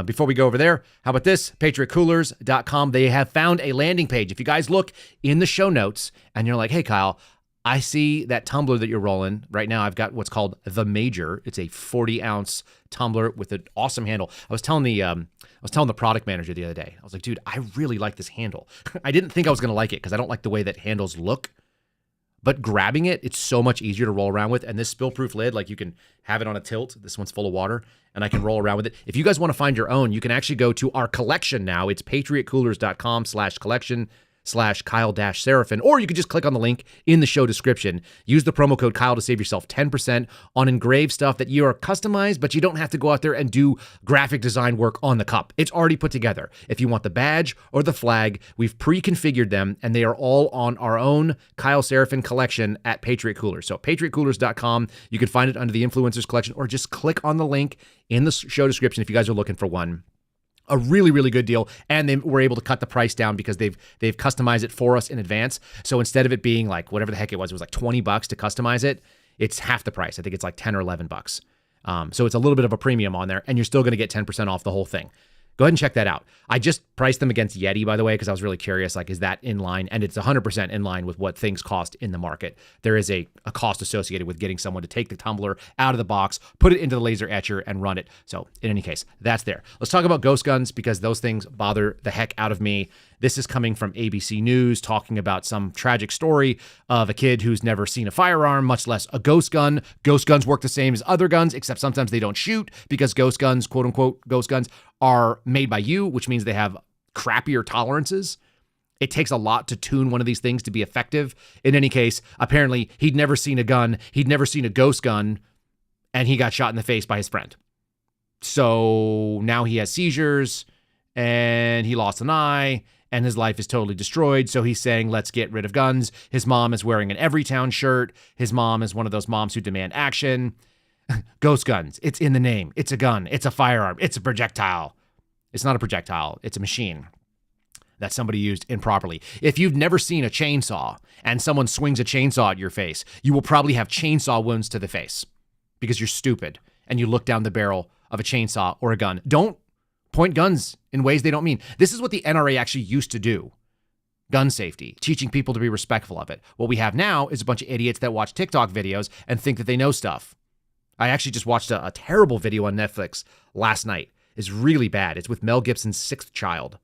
Speaker 8: Before we go over there, how about this? PatriotCoolers.com. They have found a landing page. If you guys look in the show notes and you're like, hey, Kyle, I see that tumbler that you're rolling right now. I've got what's called the Major. It's a 40-ounce tumbler with an awesome handle. I was telling the product manager the other day. I was like, dude, I really like this handle. I didn't think I was going to like it because I don't like the way that handles look. But grabbing it, it's so much easier to roll around with. And this spill-proof lid, like you can have it on a tilt. This one's full of water, and I can roll around with it. If you guys want to find your own, you can actually go to our collection now. It's patriotcoolers.com/collection/Kyle-Seraphin, or you could just click on the link in the show description. Use the promo code Kyle to save yourself 10% on engraved stuff that you are customized, but you don't have to go out there and do graphic design work on the cup. It's already put together. If you want the badge or the flag, we've pre-configured them, and they are all on our own Kyle Seraphin collection at Patriot Coolers. So patriotcoolers.com, you can find it under the Influencers collection, or just click on the link in the show description if you guys are looking for one. A really, really good deal. And they were able to cut the price down because they've customized it for us in advance. So instead of it being like whatever the heck it was like $20 to customize it. It's half the price. I think it's like 10 or $11. So it's a little bit of a premium on there, and you're still going to get 10% off the whole thing. Go ahead and check that out. I just priced them against Yeti, by the way, because I was really curious, like, is that in line? And it's 100% in line with what things cost in the market. There is a cost associated with getting someone to take the tumbler out of the box, put it into the laser etcher, and run it. So in any case, that's there. Let's talk about ghost guns, because those things bother the heck out of me. This is coming from ABC News, talking about some tragic story of a kid who's never seen a firearm, much less a ghost gun. Ghost guns work the same as other guns, except sometimes they don't shoot, because ghost guns, quote unquote, ghost guns, are made by you, which means they have crappier tolerances. It takes a lot to tune one of these things to be effective. In any case, apparently he'd never seen a gun, he'd never seen a ghost gun, and he got shot in the face by his friend. So now he has seizures, and he lost an eye, and his life is totally destroyed. So he's saying, let's get rid of guns. His mom is wearing an Everytown shirt. His mom is one of those moms who demand action. Ghost guns. It's in the name. It's a gun. It's a firearm. It's a projectile. It's not a projectile. It's a machine that somebody used improperly. If you've never seen a chainsaw and someone swings a chainsaw at your face, you will probably have chainsaw wounds to the face because you're stupid and you look down the barrel of a chainsaw or a gun. Don't point guns in ways they don't mean. This is what the NRA actually used to do. Gun safety, teaching people to be respectful of it. What we have now is a bunch of idiots that watch TikTok videos and think that they know stuff. I actually just watched a terrible video on Netflix last night. It's really bad. It's with Mel Gibson's sixth child.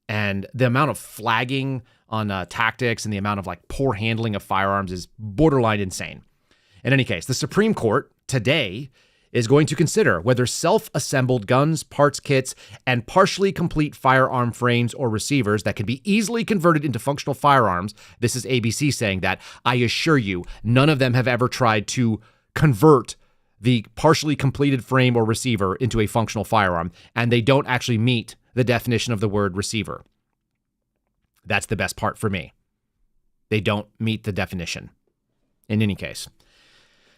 Speaker 8: And the amount of flagging on tactics and the amount of like poor handling of firearms is borderline insane. In any case, the Supreme Court today is going to consider whether self-assembled guns, parts kits, and partially complete firearm frames or receivers that can be easily converted into functional firearms. This is ABC saying that. I assure you, none of them have ever tried to convert the partially completed frame or receiver into a functional firearm, and they don't actually meet the definition of the word receiver. That's the best part for me. They don't meet the definition. In any case,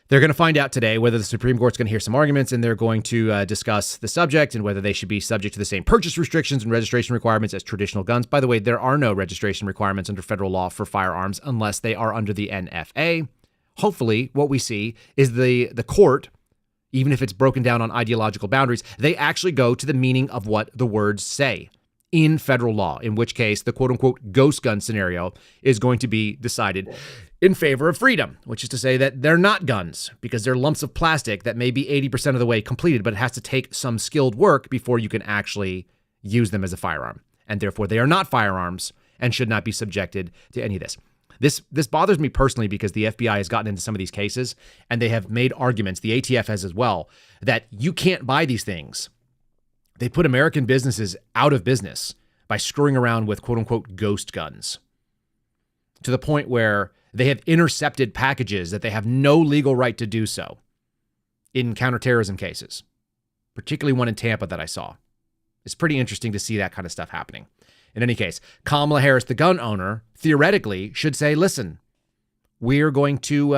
Speaker 8: They're going to find out today whether the Supreme Court's going to hear some arguments, and they're going to discuss the subject and whether they should be subject to the same purchase restrictions and registration requirements as traditional guns. By the way, there are no registration requirements under federal law for firearms unless they are under the NFA. Hopefully, what we see is the court, even if it's broken down on ideological boundaries, they actually go to the meaning of what the words say in federal law, in which case the quote-unquote ghost gun scenario is going to be decided in favor of freedom, which is to say that they're not guns because they're lumps of plastic that may be 80% of the way completed, but it has to take some skilled work before you can actually use them as a firearm. And therefore, they are not firearms and should not be subjected to any of this. This bothers me personally because the FBI has gotten into some of these cases and they have made arguments, the ATF has as well, that you can't buy these things. They put American businesses out of business by screwing around with quote-unquote ghost guns to the point where they have intercepted packages that they have no legal right to do so in counterterrorism cases, particularly one in Tampa that I saw. It's pretty interesting to see that kind of stuff happening. In any case, Kamala Harris, the gun owner, theoretically should say, listen, we're going to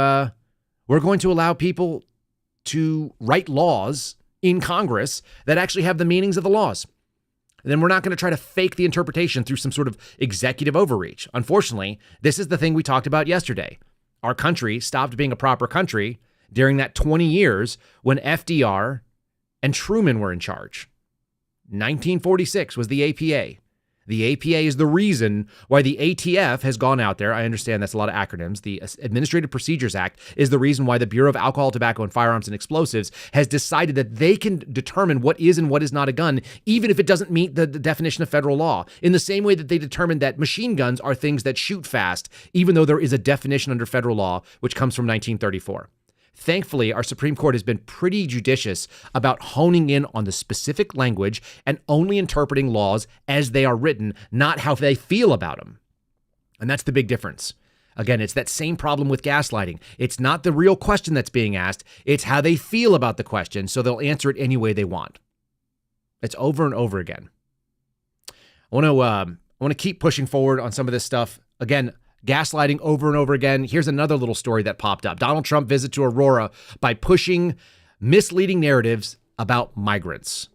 Speaker 8: allow people to write laws in Congress that actually have the meanings of the laws. And then we're not going to try to fake the interpretation through some sort of executive overreach. Unfortunately, this is the thing we talked about yesterday. Our country stopped being a proper country during that 20 years when FDR and Truman were in charge. 1946 was the APA. The APA is the reason why the ATF has gone out there. I understand that's a lot of acronyms. The Administrative Procedures Act is the reason why the Bureau of Alcohol, Tobacco, and Firearms and Explosives has decided that they can determine what is and what is not a gun, even if it doesn't meet the definition of federal law. In the same way that they determined that machine guns are things that shoot fast, even though there is a definition under federal law, which comes from 1934. Thankfully, our Supreme Court has been pretty judicious about honing in on the specific language and only interpreting laws as they are written, not how they feel about them. And that's the big difference. Again, it's that same problem with gaslighting. It's not the real question that's being asked. It's how they feel about the question, so they'll answer it any way they want. It's over and over again. I want to keep pushing forward on some of this stuff. Again, gaslighting over and over again. Here's another little story that popped up. Donald Trump visit to Aurora by pushing misleading narratives about migrants.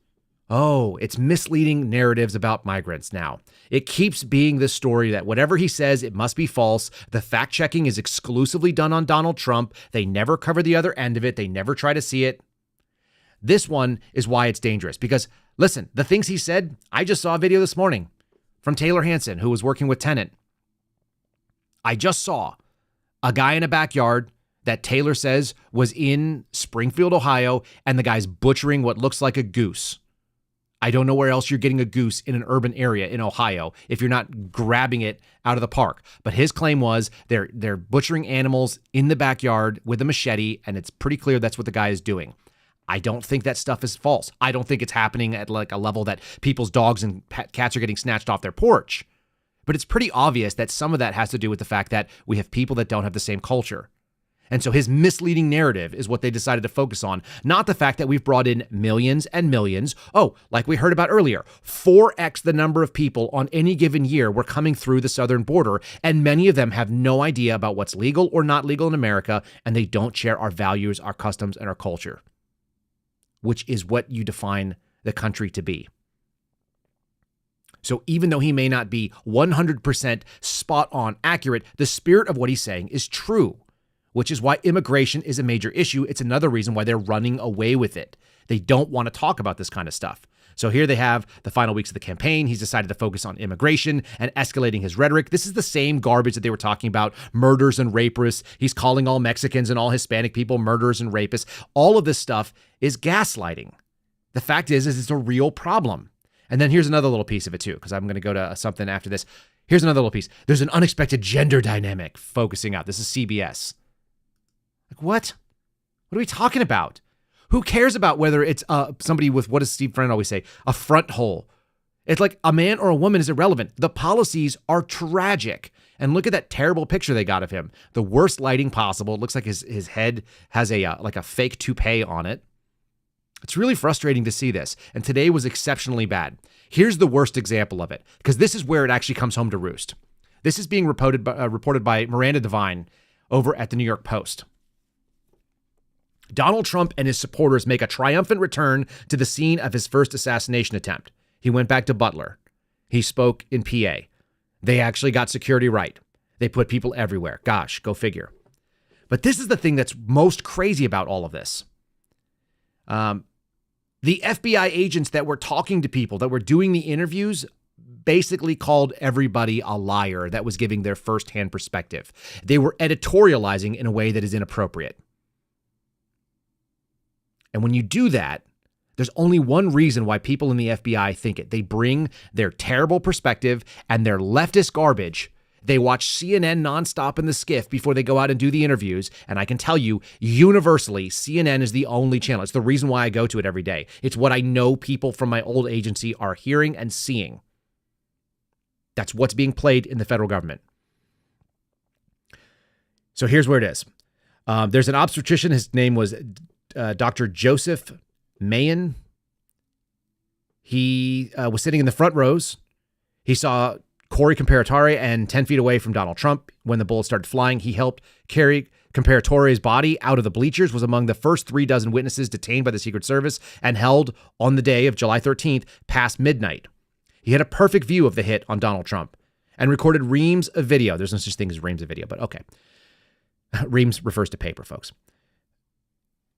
Speaker 8: Oh, it's misleading narratives about migrants now. It keeps being this story that whatever he says, it must be false. The fact checking is exclusively done on Donald Trump. They never cover the other end of it. They never try to see it. This one is why it's dangerous because, listen, the things he said, I just saw a video this morning from Taylor Hansen, who was working with Tenet. I just saw a guy in a backyard that Taylor says was in Springfield, Ohio, and the guy's butchering what looks like a goose. I don't know where else you're getting a goose in an urban area in Ohio if you're not grabbing it out of the park. But his claim was they're butchering animals in the backyard with a machete, and it's pretty clear that's what the guy is doing. I don't think that stuff is false. I don't think it's happening at like a level that people's dogs and cats are getting snatched off their porch. But it's pretty obvious that some of that has to do with the fact that we have people that don't have the same culture. And so his misleading narrative is what they decided to focus on, not the fact that we've brought in millions and millions. Oh, like we heard about earlier, 4x the number of people on any given year were coming through the southern border, and many of them have no idea about what's legal or not legal in America, and they don't share our values, our customs, and our culture, which is what you define the country to be. So even though he may not be 100% spot on accurate, the spirit of what he's saying is true, which is why immigration is a major issue. It's another reason why they're running away with it. They don't want to talk about this kind of stuff. So here they have the final weeks of the campaign. He's decided to focus on immigration and escalating his rhetoric. This is the same garbage that they were talking about, murders and rapists. He's calling all Mexicans and all Hispanic people murderers and rapists. All of this stuff is gaslighting. The fact is it's a real problem. And then here's another little piece of it too, because I'm going to go to something after this. Here's another little piece. There's an unexpected gender dynamic focusing out. This is CBS. Like what? What are we talking about? Who cares about whether it's somebody with, what does Steve Friend always say, a front hole? It's like a man or a woman is irrelevant. The policies are tragic. And look at that terrible picture they got of him. The worst lighting possible. It looks like his head has like a fake toupee on it. It's really frustrating to see this, and today was exceptionally bad. Here's the worst example of it, because this is where it actually comes home to roost. This is being reported by Miranda Devine over at the New York Post. Donald Trump and his supporters make a triumphant return to the scene of his first assassination attempt. He went back to Butler. He spoke in PA. They actually got security right. They put people everywhere. Gosh, go figure. But this is the thing that's most crazy about all of this. The FBI agents that were talking to people, that were doing the interviews, basically called everybody a liar that was giving their firsthand perspective. They were editorializing in a way that is inappropriate. And when you do that, there's only one reason why people in the FBI think it. They bring their terrible perspective and their leftist garbage. They watch CNN nonstop in the skiff before they go out and do the interviews. And I can tell you, universally, CNN is the only channel. It's the reason why I go to it every day. It's what I know people from my old agency are hearing and seeing. That's what's being played in the federal government. So here's where it is. There's an obstetrician. His name was Dr. Joseph Mayen. He was sitting in the front rows. He saw Corey Comparatore and 10 feet away from Donald Trump when the bullets started flying. He helped carry Comparatore's body out of the bleachers, was among the first 36 witnesses detained by the Secret Service and held on the day of July 13th past midnight. He had a perfect view of the hit on Donald Trump and recorded reams of video. There's no such thing as reams of video, but okay. Reams refers to paper, folks.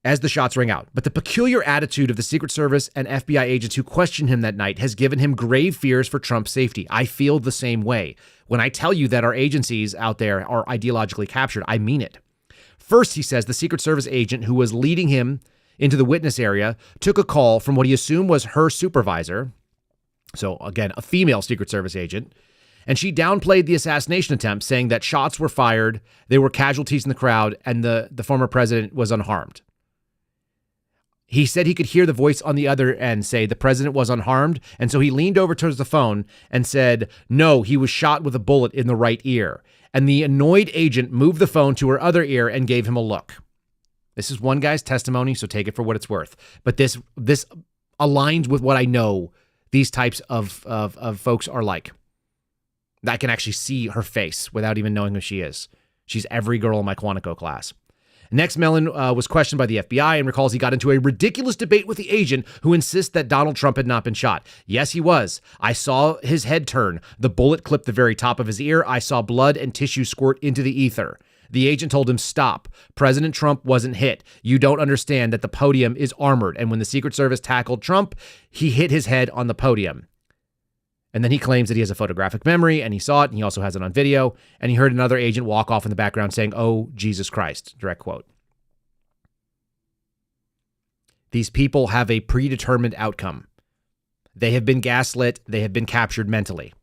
Speaker 8: As the shots rang out. But the peculiar attitude of the Secret Service and FBI agents who questioned him that night has given him grave fears for Trump's safety. I feel the same way. When I tell you that our agencies out there are ideologically captured, I mean it. First, he says the Secret Service agent who was leading him into the witness area took a call from what he assumed was her supervisor. So again, a female Secret Service agent. And she downplayed the assassination attempt, saying that shots were fired, there were casualties in the crowd, and the former president was unharmed. He said he could hear the voice on the other end say the president was unharmed, and so he leaned over towards the phone and said, no, he was shot with a bullet in the right ear. And the annoyed agent moved the phone to her other ear and gave him a look. This is one guy's testimony, so take it for what it's worth. But this aligns with what I know these types of folks are like. I can actually see her face without even knowing who she is. She's every girl in my Quantico class. Next, Mellon was questioned by the FBI and recalls he got into a ridiculous debate with the agent who insists that Donald Trump had not been shot. Yes, he was. I saw his head turn. The bullet clipped the very top of his ear. I saw blood and tissue squirt into the ether. The agent told him, stop. President Trump wasn't hit. You don't understand that the podium is armored. And when the Secret Service tackled Trump, he hit his head on the podium. And then he claims that he has a photographic memory and he saw it and he also has it on video. And he heard another agent walk off in the background saying, oh, Jesus Christ, direct quote. These people have a predetermined outcome. They have been gaslit. They have been captured mentally.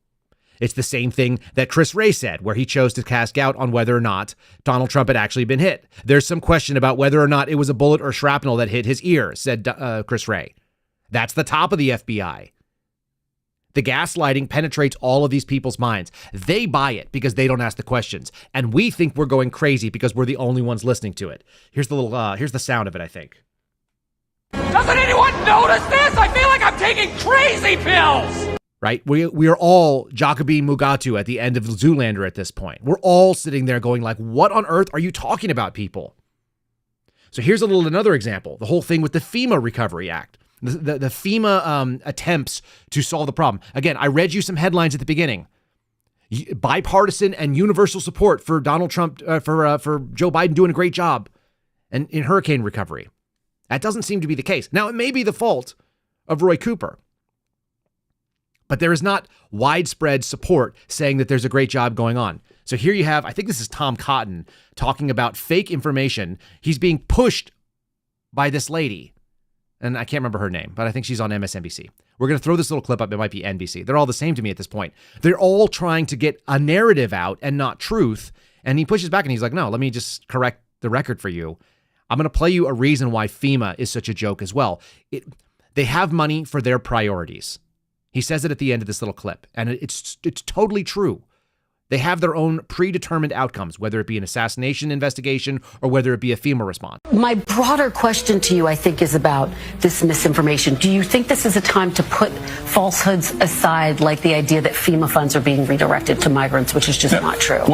Speaker 8: It's the same thing that Chris Wray said, where he chose to cast doubt on whether or not Donald Trump had actually been hit. There's some question about whether or not it was a bullet or shrapnel that hit his ear, said Chris Wray. That's the top of the FBI. The gaslighting penetrates all of these people's minds. They buy it because they don't ask the questions. And we think we're going crazy because we're the only ones listening to it. Here's the sound of it, I think.
Speaker 19: Doesn't anyone notice this? I feel like I'm taking crazy pills.
Speaker 8: Right? We are all Jacobi Mugatu at the end of Zoolander at this point. We're all sitting there going like, what on earth are you talking about, people? So here's another example. The whole thing with the FEMA Recovery Act. The FEMA attempts to solve the problem. Again, I read you some headlines at the beginning. Bipartisan and universal support for Donald Trump, for Joe Biden doing a great job and in hurricane recovery. That doesn't seem to be the case. Now, it may be the fault of Roy Cooper, but there is not widespread support saying that there's a great job going on. So here you have, I think this is Tom Cotton talking about fake information. He's being pushed by this lady. And I can't remember her name, but I think she's on MSNBC. We're going to throw this little clip up. It might be NBC. They're all the same to me at this point. They're all trying to get a narrative out and not truth. And he pushes back and he's like, no, let me just correct the record for you. I'm going to play you a reason why FEMA is such a joke as well. They have money for their priorities. He says it at the end of this little clip, and it's totally true. They have their own predetermined outcomes, whether it be an assassination investigation or whether it be a FEMA response.
Speaker 20: My broader question to you, I think, is about this misinformation. Do you think this is a time to put falsehoods aside, like the idea that FEMA funds are being redirected to migrants, which is just not true?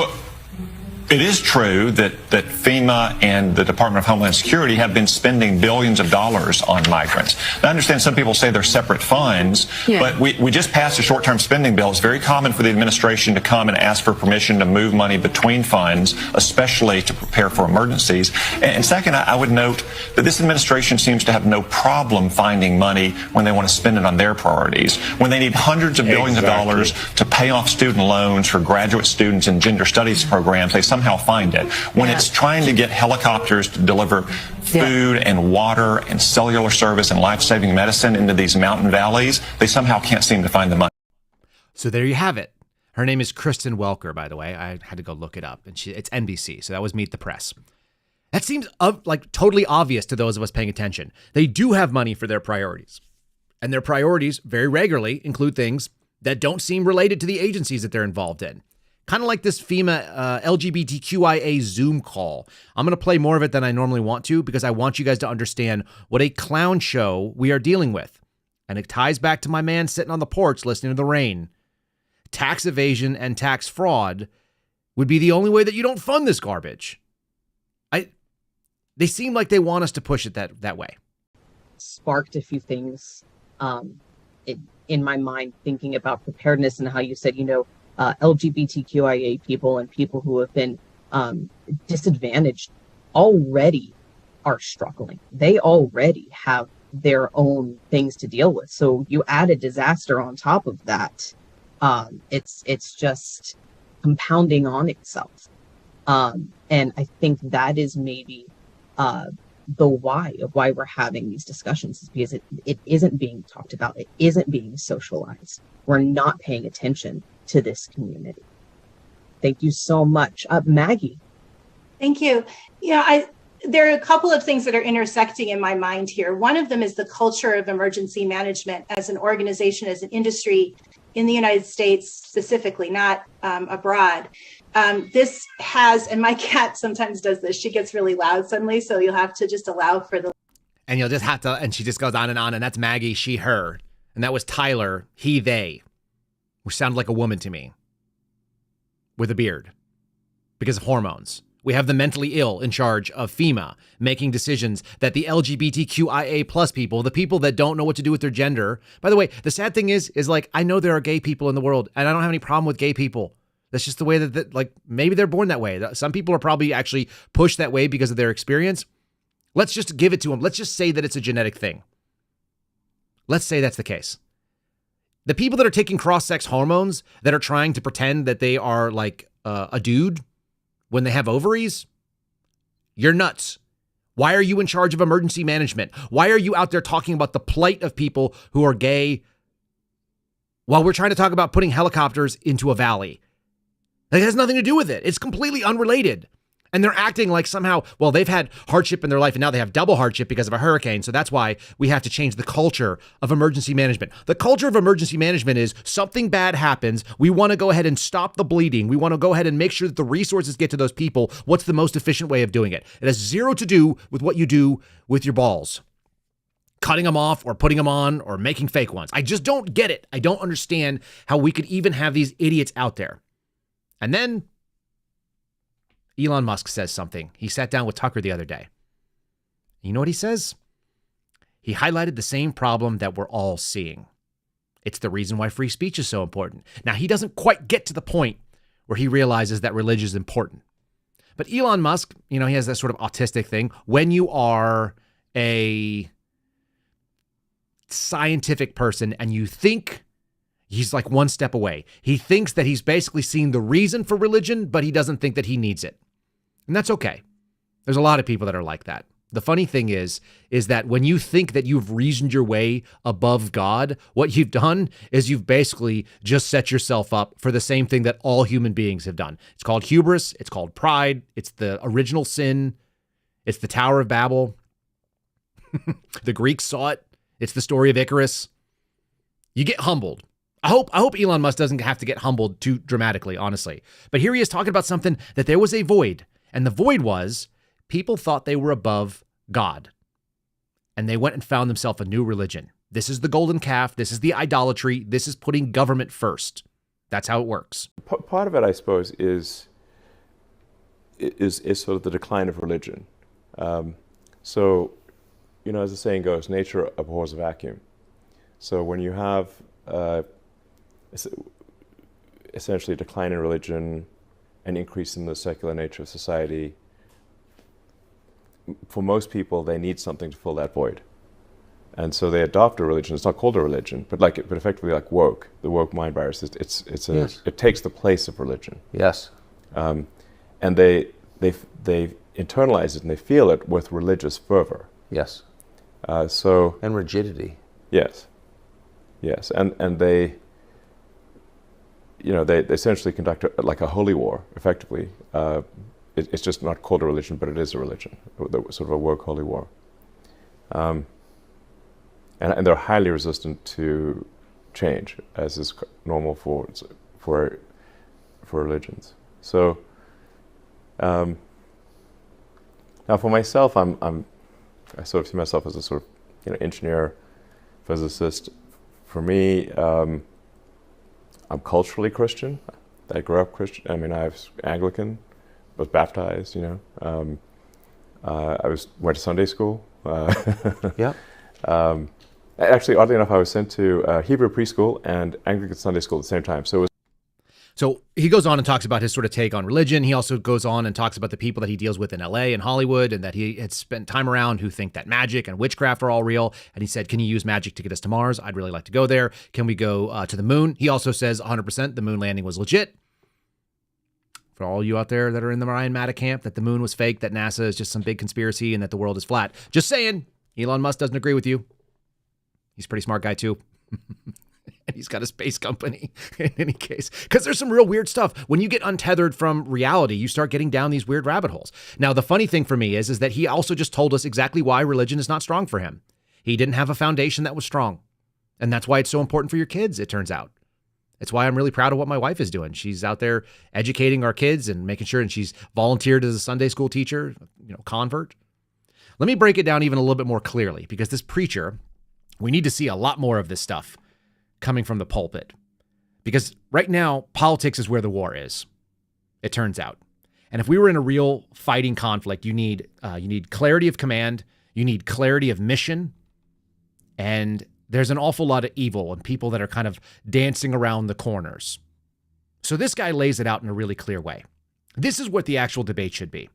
Speaker 21: It is true that FEMA and the Department of Homeland Security have been spending billions of dollars on migrants. Now, I understand some people say they're separate funds, but we just passed a short-term spending bill. It's very common for the administration to come and ask for permission to move money between funds, especially to prepare for emergencies. And second, I would note that this administration seems to have no problem finding money when they want to spend it on their priorities. When they need hundreds of billions of dollars to pay off student loans for graduate students in gender studies programs, they somehow find it. When it's trying to get helicopters to deliver food and water and cellular service and life-saving medicine into these mountain valleys, they somehow can't seem to find the money.
Speaker 8: So there you have it. Her name is Kristen Welker, by the way. I had to go look it up, and it's NBC, so that was Meet the Press. That seems like totally obvious to those of us paying attention. They do have money for their priorities, and their priorities very regularly include things that don't seem related to the agencies that they're involved in. Kind of like this FEMA LGBTQIA Zoom call. I'm going to play more of it than I normally want to because I want you guys to understand what a clown show we are dealing with. And it ties back to my man sitting on the porch listening to the rain. Tax evasion and tax fraud would be the only way that you don't fund this garbage. They seem like they want us to push it that way.
Speaker 22: Sparked a few things in my mind, thinking about preparedness and how you said, LGBTQIA people and people who have been disadvantaged already are struggling. They already have their own things to deal with. So you add a disaster on top of that. It's just compounding on itself. And I think that is maybe the why of why we're having these discussions, is because it isn't being talked about. It isn't being socialized. We're not paying attention to this community. Thank you so much. Maggie.
Speaker 23: Thank you. There are a couple of things that are intersecting in my mind here. One of them is the culture of emergency management as an organization, as an industry in the United States specifically, not abroad. This has, and my cat sometimes does this, she gets really loud suddenly, so you'll have to just allow for the...
Speaker 8: And you'll just have to, and she just goes on, and that's Maggie, she, her. And that was Tyler, he, they, which sounded like a woman to me, with a beard, because of hormones. We have the mentally ill in charge of FEMA making decisions that the LGBTQIA plus people, the people that don't know what to do with their gender. By the way, the sad thing is like, I know there are gay people in the world, and I don't have any problem with gay people. That's just the way that like, maybe they're born that way. Some people are probably actually pushed that way because of their experience. Let's just give it to them. Let's just say that it's a genetic thing. Let's say that's the case. The people that are taking cross-sex hormones, that are trying to pretend that they are like a dude when they have ovaries, you're nuts. Why are you in charge of emergency management? Why are you out there talking about the plight of people who are gay while we're trying to talk about putting helicopters into a valley? It has nothing to do with it. It's completely unrelated. And they're acting like somehow, well, they've had hardship in their life and now they have double hardship because of a hurricane. So that's why we have to change the culture of emergency management. The culture of emergency management is something bad happens. We want to go ahead and stop the bleeding. We want to go ahead and make sure that the resources get to those people. What's the most efficient way of doing it? It has zero to do with what you do with your balls. Cutting them off or putting them on or making fake ones. I just don't get it. I don't understand how we could even have these idiots out there. And then Elon Musk says something. He sat down with Tucker the other day. You know what he says? He highlighted the same problem that we're all seeing. It's the reason why free speech is so important. Now, he doesn't quite get to the point where he realizes that religion is important. But Elon Musk, he has that sort of autistic thing. When you are a scientific person and you think he's like one step away. He thinks that he's basically seen the reason for religion, but he doesn't think that he needs it. And that's okay. There's a lot of people that are like that. The funny thing is that when you think that you've reasoned your way above God, what you've done is you've basically just set yourself up for the same thing that all human beings have done. It's called hubris. It's called pride. It's the original sin. It's the Tower of Babel. The Greeks saw it. It's the story of Icarus. You get humbled. I hope Elon Musk doesn't have to get humbled too dramatically, honestly. But here he is talking about something that there was a void. And the void was people thought they were above God. And they went and found themselves a new religion. This is the golden calf. This is the idolatry. This is putting government first. That's how it works.
Speaker 24: Part of it, I suppose, is
Speaker 9: is sort of the decline of religion. So, you know, as the saying goes, nature abhors a vacuum. So when you have essentially a decline in religion, an increase in the secular nature of society, for most people, they need something to fill that void. And so they adopt a religion. It's not called a religion, but effectively like woke, the woke mind virus. It takes the place of religion.
Speaker 4: Yes.
Speaker 9: And they internalize it and they feel it with religious fervor.
Speaker 4: Yes.
Speaker 9: And
Speaker 4: rigidity.
Speaker 9: Yes. Yes. And they, you know, they essentially conduct like a holy war, effectively. It's just not called a religion, but it is a religion, sort of a woke holy war. And they're highly resistant to change, as is normal for religions. So now, for myself, I sort of see myself as a sort of, you know, engineer, physicist. For me, I'm culturally Christian. I grew up Christian. I mean, I was Anglican, was baptized. You know, I went to Sunday school.
Speaker 4: Yeah.
Speaker 9: Actually, oddly enough, I was sent to Hebrew preschool and Anglican Sunday school at the same time.
Speaker 8: So he goes on and talks about his sort of take on religion. He also goes on and talks about the people that he deals with in LA and Hollywood, and that he had spent time around who think that magic and witchcraft are all real. And he said, can you use magic to get us to Mars? I'd really like to go there. Can we go to the moon? He also says 100% the moon landing was legit. For all you out there that are in the Ryan Maddow camp, that the moon was fake, that NASA is just some big conspiracy, and that the world is flat. Just saying, Elon Musk doesn't agree with you. He's a pretty smart guy too. And he's got a space company in any case, because there's some real weird stuff. When you get untethered from reality, you start getting down these weird rabbit holes. Now, the funny thing for me is that he also just told us exactly why religion is not strong for him. He didn't have a foundation that was strong. And that's why it's so important for your kids, it turns out. It's why I'm really proud of what my wife is doing. She's out there educating our kids and making sure, and she's volunteered as a Sunday school teacher, you know, convert. Let me break it down even a little bit more clearly, because this preacher, we need to see a lot more of this stuff coming from the pulpit, because right now politics is where the war is, it turns out. And if we were in a real fighting conflict, you need clarity of command, you need clarity of mission, and there's an awful lot of evil and people that are kind of dancing around the corners. So this guy lays it out in a really clear way. This is what the actual debate should be.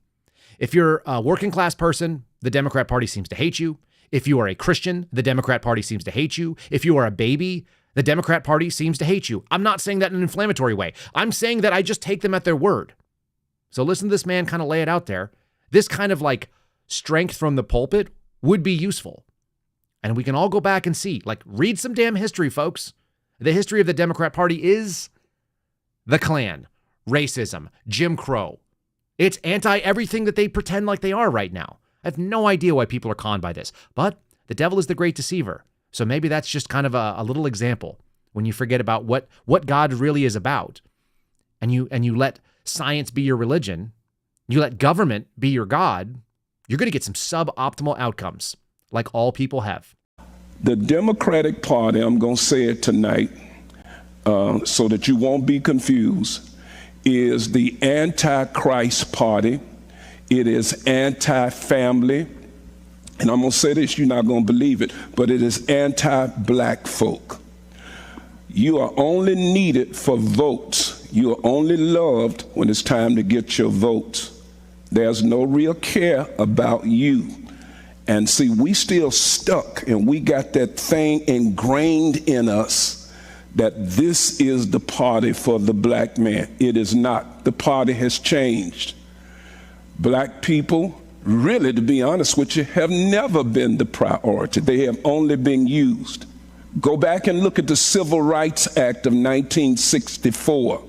Speaker 8: If you're a working class person, the Democrat Party seems to hate you. If you are a Christian, the Democrat Party seems to hate you. If you are a baby, the Democrat Party seems to hate you. I'm not saying that in an inflammatory way. I'm saying that I just take them at their word. So listen to this man kind of lay it out there. This kind of like strength from the pulpit would be useful. And we can all go back and see, like, read some damn history, folks. The history of the Democrat Party is the Klan, racism, Jim Crow. It's anti-everything that they pretend like they are right now. I have no idea why people are conned by this, but the devil is the great deceiver. So maybe that's just kind of a little example when you forget about what God really is about, and you let science be your religion, you let government be your God, you're going to get some suboptimal outcomes, like all people have.
Speaker 1: The Democratic Party, I'm going to say it tonight so that you won't be confused, is the Antichrist Party. It is anti-family. And I'm going to say this, you're not going to believe it, but it is anti-black folk. You are only needed for votes. You are only loved when it's time to get your votes. There's no real care about you. And see, we still stuck, and we got that thing ingrained in us that this is the party for the black man. It is not. The party has changed. Black people, really, to be honest with you, have never been the priority. They have only been used. Go back and look at the Civil Rights Act of 1964.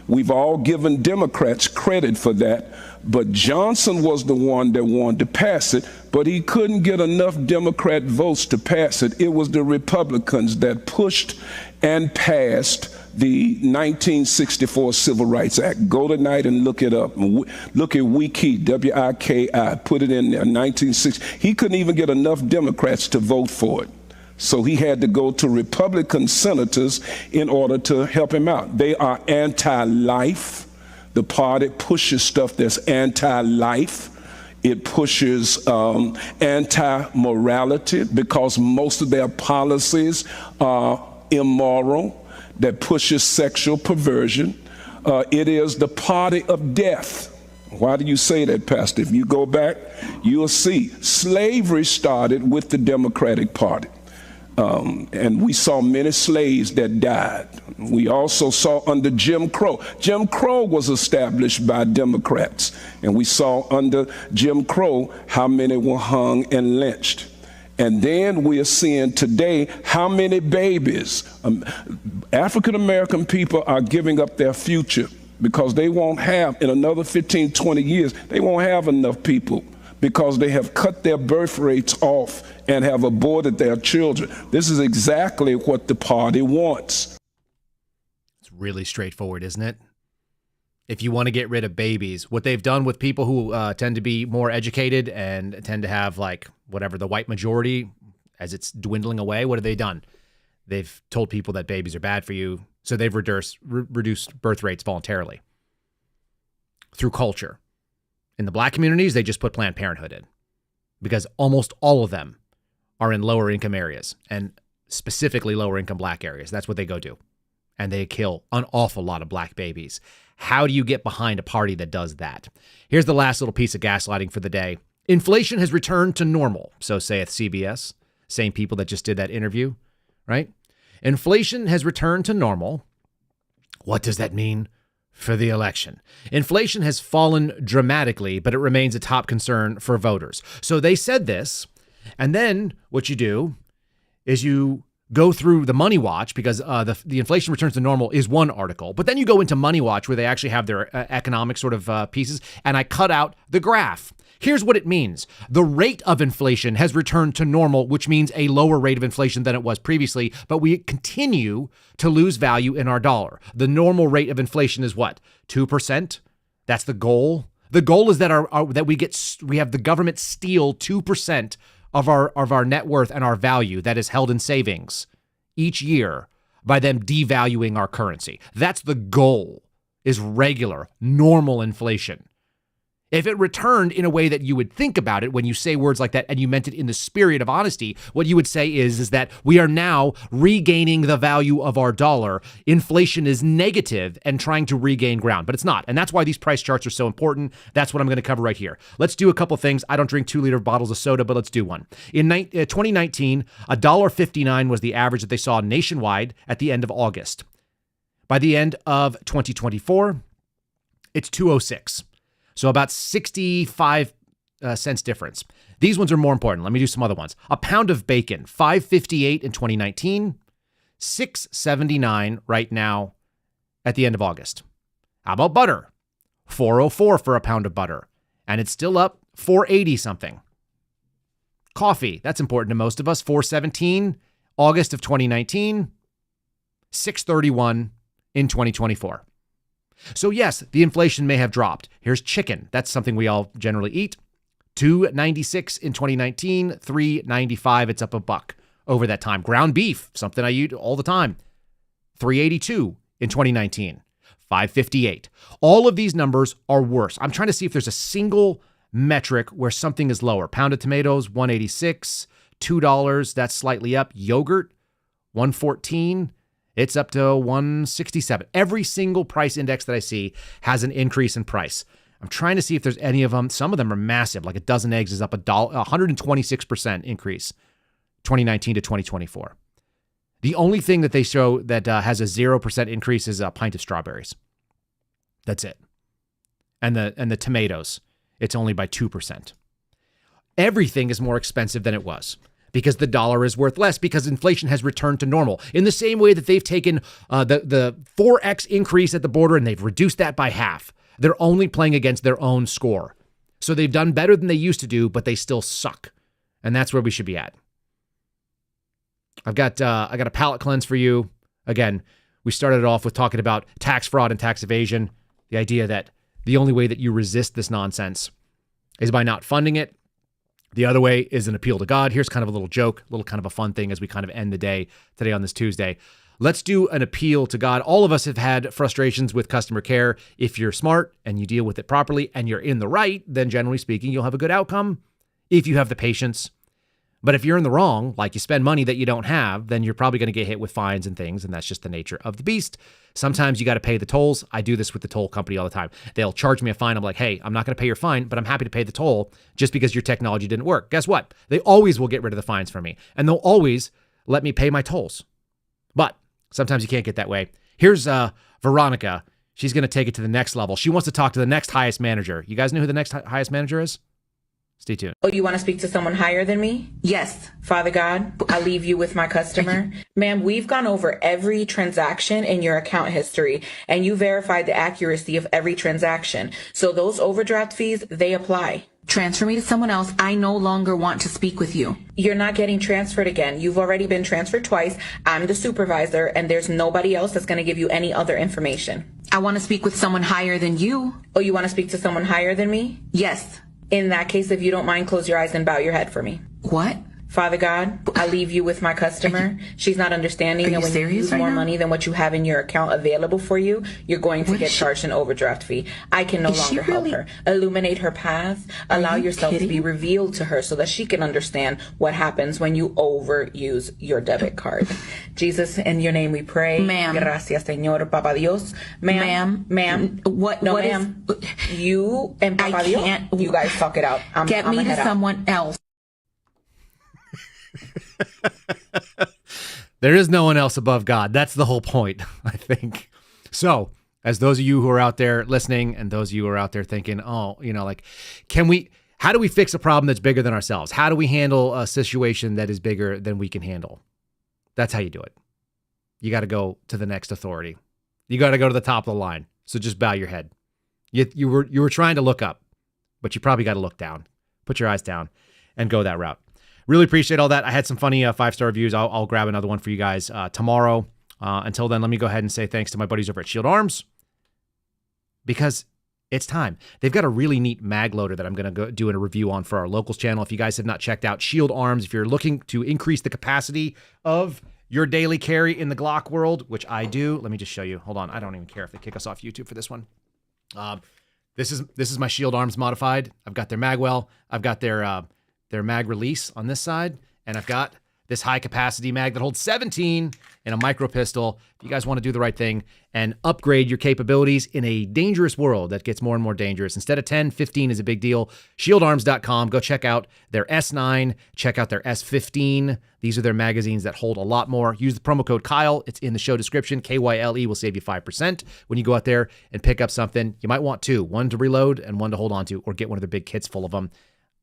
Speaker 1: We've all given Democrats credit for that, but Johnson was the one that wanted to pass it, but he couldn't get enough Democrat votes to pass it. It was the Republicans that pushed and passed the 1964 Civil Rights Act. Go tonight and look it up. Look at Wiki, W-I-K-I, put it in there, 1960. He couldn't even get enough Democrats to vote for it. So he had to go to Republican senators in order to help him out. They are anti-life. The party pushes stuff that's anti-life. It pushes anti-morality because most of their policies are immoral. That pushes sexual perversion. It is the party of death. Why do you say that, Pastor? If you go back, you'll see slavery started with the Democratic Party. And we saw many slaves that died. We also saw under Jim Crow. Jim Crow was established by Democrats. And we saw under Jim Crow how many were hung and lynched. And then we are seeing today how many babies, African-American people are giving up their future because they won't have, in another 15, 20 years, they won't have enough people because they have cut their birth rates off and have aborted their children. This is exactly what the party wants.
Speaker 8: It's really straightforward, isn't it? If you want to get rid of babies, what they've done with people who tend to be more educated and tend to have, like, whatever, the white majority, as it's dwindling away, what have they done? They've told people that babies are bad for you, so they've reduced birth rates voluntarily through culture. In the black communities, they just put Planned Parenthood in because almost all of them are in lower income areas and specifically lower income black areas. That's what they go do. And they kill an awful lot of black babies. How do you get behind a party that does that? Here's the last little piece of gaslighting for the day. Inflation has returned to normal, so saith CBS. Same people that just did that interview, right? Inflation has returned to normal. What does that mean for the election? Inflation has fallen dramatically, but it remains a top concern for voters. So they said this, and then what you do is you go through the Money Watch, because the inflation returns to normal is one article, but then you go into Money Watch where they actually have their economic sort of pieces, and I cut out the graph. Here's what it means. The rate of inflation has returned to normal, which means a lower rate of inflation than it was previously, but we continue to lose value in our dollar. The normal rate of inflation is what? 2%? That's the goal. The goal is that we have the government steal 2% of our net worth and our value that is held in savings each year by them devaluing our currency. That's the goal, is regular, normal inflation. If it returned in a way that you would think about it when you say words like that and you meant it in the spirit of honesty, what you would say is that we are now regaining the value of our dollar. Inflation is negative and trying to regain ground, but it's not. And that's why these price charts are so important. That's what I'm going to cover right here. Let's do a couple things. I don't drink 2-liter bottles of soda, but let's do one. In 2019, $1.59 was the average that they saw nationwide at the end of August. By the end of 2024, it's $2.06. So about 65 cents difference. These ones are more important. Let me do some other ones. A pound of bacon, $5.58 in 2019, $6.79 right now at the end of August. How about butter? $4.04 for a pound of butter, and it's still up $4.80 something. Coffee, that's important to most of us, $4.17 August of 2019, $6.31 in 2024. So yes, the inflation may have dropped. Here's chicken. That's something we all generally eat. $2.96 in 2019, $3.95. It's up $1 over that time. Ground beef, something I eat all the time. $3.82 in 2019, $5.58. All of these numbers are worse. I'm trying to see if there's a single metric where something is lower. Pound of tomatoes, $1.86, $2. That's slightly up. Yogurt, $1.14. It's up to $1.67. Every single price index that I see has an increase in price. I'm trying to see if there's any of them. Some of them are massive. Like a dozen eggs is up $1, 126% increase, 2019 to 2024. The only thing that they show that has a 0% increase is a pint of strawberries. That's it. And the tomatoes, it's only by 2%. Everything is more expensive than it was, because the dollar is worth less, because inflation has returned to normal. In the same way that they've taken the 4X increase at the border and they've reduced that by half. They're only playing against their own score. So they've done better than they used to do, but they still suck. And that's where we should be at. I got a palate cleanse for you. Again, we started off with talking about tax fraud and tax evasion. The idea that the only way that you resist this nonsense is by not funding it. The other way is an appeal to God. Here's kind of a little joke, a little kind of a fun thing as we kind of end the day today on this Tuesday. let's do an appeal to God. All of us have had frustrations with customer care. If you're smart and you deal with it properly and you're in the right, then generally speaking, you'll have a good outcome if you have the patience. But if you're in the wrong, like you spend money that you don't have, then you're probably going to get hit with fines and things, and that's just the nature of the beast. Sometimes you got to pay the tolls. I do this with the toll company all the time. They'll charge me a fine. I'm like, hey, I'm not going to pay your fine, but I'm happy to pay the toll just because your technology didn't work. Guess what? They always will get rid of the fines for me, and they'll always let me pay my tolls. But sometimes you can't get that way. Here's Veronica. She's going to take it to the next level. She wants to talk to the next highest manager. You guys know who the next highest manager is? Stay tuned.
Speaker 2: Oh, you want to speak to someone higher than me? Yes. Father God, I leave you with my customer. Ma'am, we've gone over every transaction in your account history, and you verified the accuracy of every transaction. So those overdraft fees, they apply. Transfer me to someone else. I no longer want to speak with you. You're not getting transferred again. You've already been transferred twice. I'm the supervisor, and there's nobody else that's going to give you any other information. I want to speak with someone higher than you. Oh, you want to speak to someone higher than me? Yes. In that case, if you don't mind, close your eyes and bow your head for me. What? Father God, I leave you with my customer. She's not understanding that when you use more money than what you have in your account available for you, you're going to get charged an overdraft fee. I can no longer help her. Illuminate her path. Allow yourself to be revealed to her so that she can understand what happens when you overuse your debit card. Jesus, in your name we pray. Ma'am. Gracias, Señor, Papa Dios. Ma'am. What? No, ma'am. You and Papa Dios, you guys talk it out. Get me to someone else.
Speaker 8: There is no one else above God. That's the whole point, I think. So, as those of you who are out there listening and those of you who are out there thinking, oh, like, how do we fix a problem that's bigger than ourselves? How do we handle a situation that is bigger than we can handle? That's how you do it. You got to go to the next authority. You got to go to the top of the line. So just bow your head. You were trying to look up, but you probably got to look down. Put your eyes down and go that route. Really appreciate all that. I had some funny 5-star reviews. I'll grab another one for you guys tomorrow. Until then, let me go ahead and say thanks to my buddies over at Shield Arms because it's time. They've got a really neat mag loader that I'm going to go do a review on for our locals channel. If you guys have not checked out Shield Arms, if you're looking to increase the capacity of your daily carry in the Glock world, which I do, let me just show you. Hold on. I don't even care if they kick us off YouTube for this one. This is my Shield Arms modified. I've got their magwell. I've got their mag release on this side, and I've got this high capacity mag that holds 17 and a micro pistol. If you guys want to do the right thing and upgrade your capabilities in a dangerous world that gets more and more dangerous, instead of 10, 15 is a big deal. ShieldArms.com. Go check out their S9, check out their S15. These are their magazines that hold a lot more. Use the promo code Kyle. It's in the show description. KYLE will save you 5% when you go out there and pick up something. You might want two, one to reload and one to hold on to, or get one of their big kits full of them.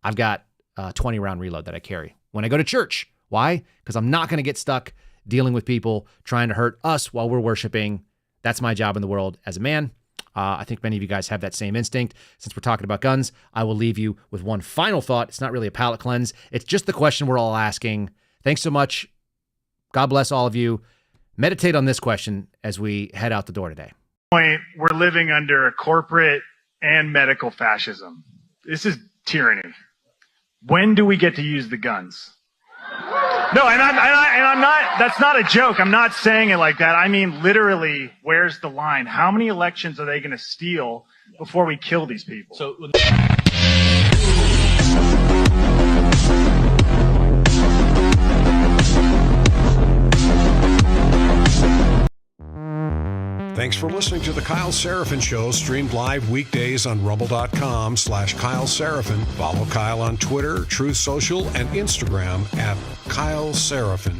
Speaker 8: I've got 20 round reload that I carry when I go to church. Why? Because I'm not going to get stuck dealing with people trying to hurt us while we're worshiping. That's my job in the world as a man. I think many of you guys have that same instinct. Since we're talking about guns, I will leave you with one final thought. It's not really a palate cleanse. It's just the question we're all asking. Thanks so much. God bless all of you. Meditate on this question as we head out the door today.
Speaker 3: We're living under corporate and medical fascism. This is tyranny. When do we get to use the guns? No, and I'm not, that's not a joke. I'm not saying it like that. I mean, literally, where's the line? How many elections are they going to steal before we kill these people? So.
Speaker 7: Thanks for listening to The Kyle Seraphin Show, streamed live weekdays on rumble.com/Kyle Seraphin. Follow Kyle on Twitter, Truth Social, and Instagram @Kyle Seraphin.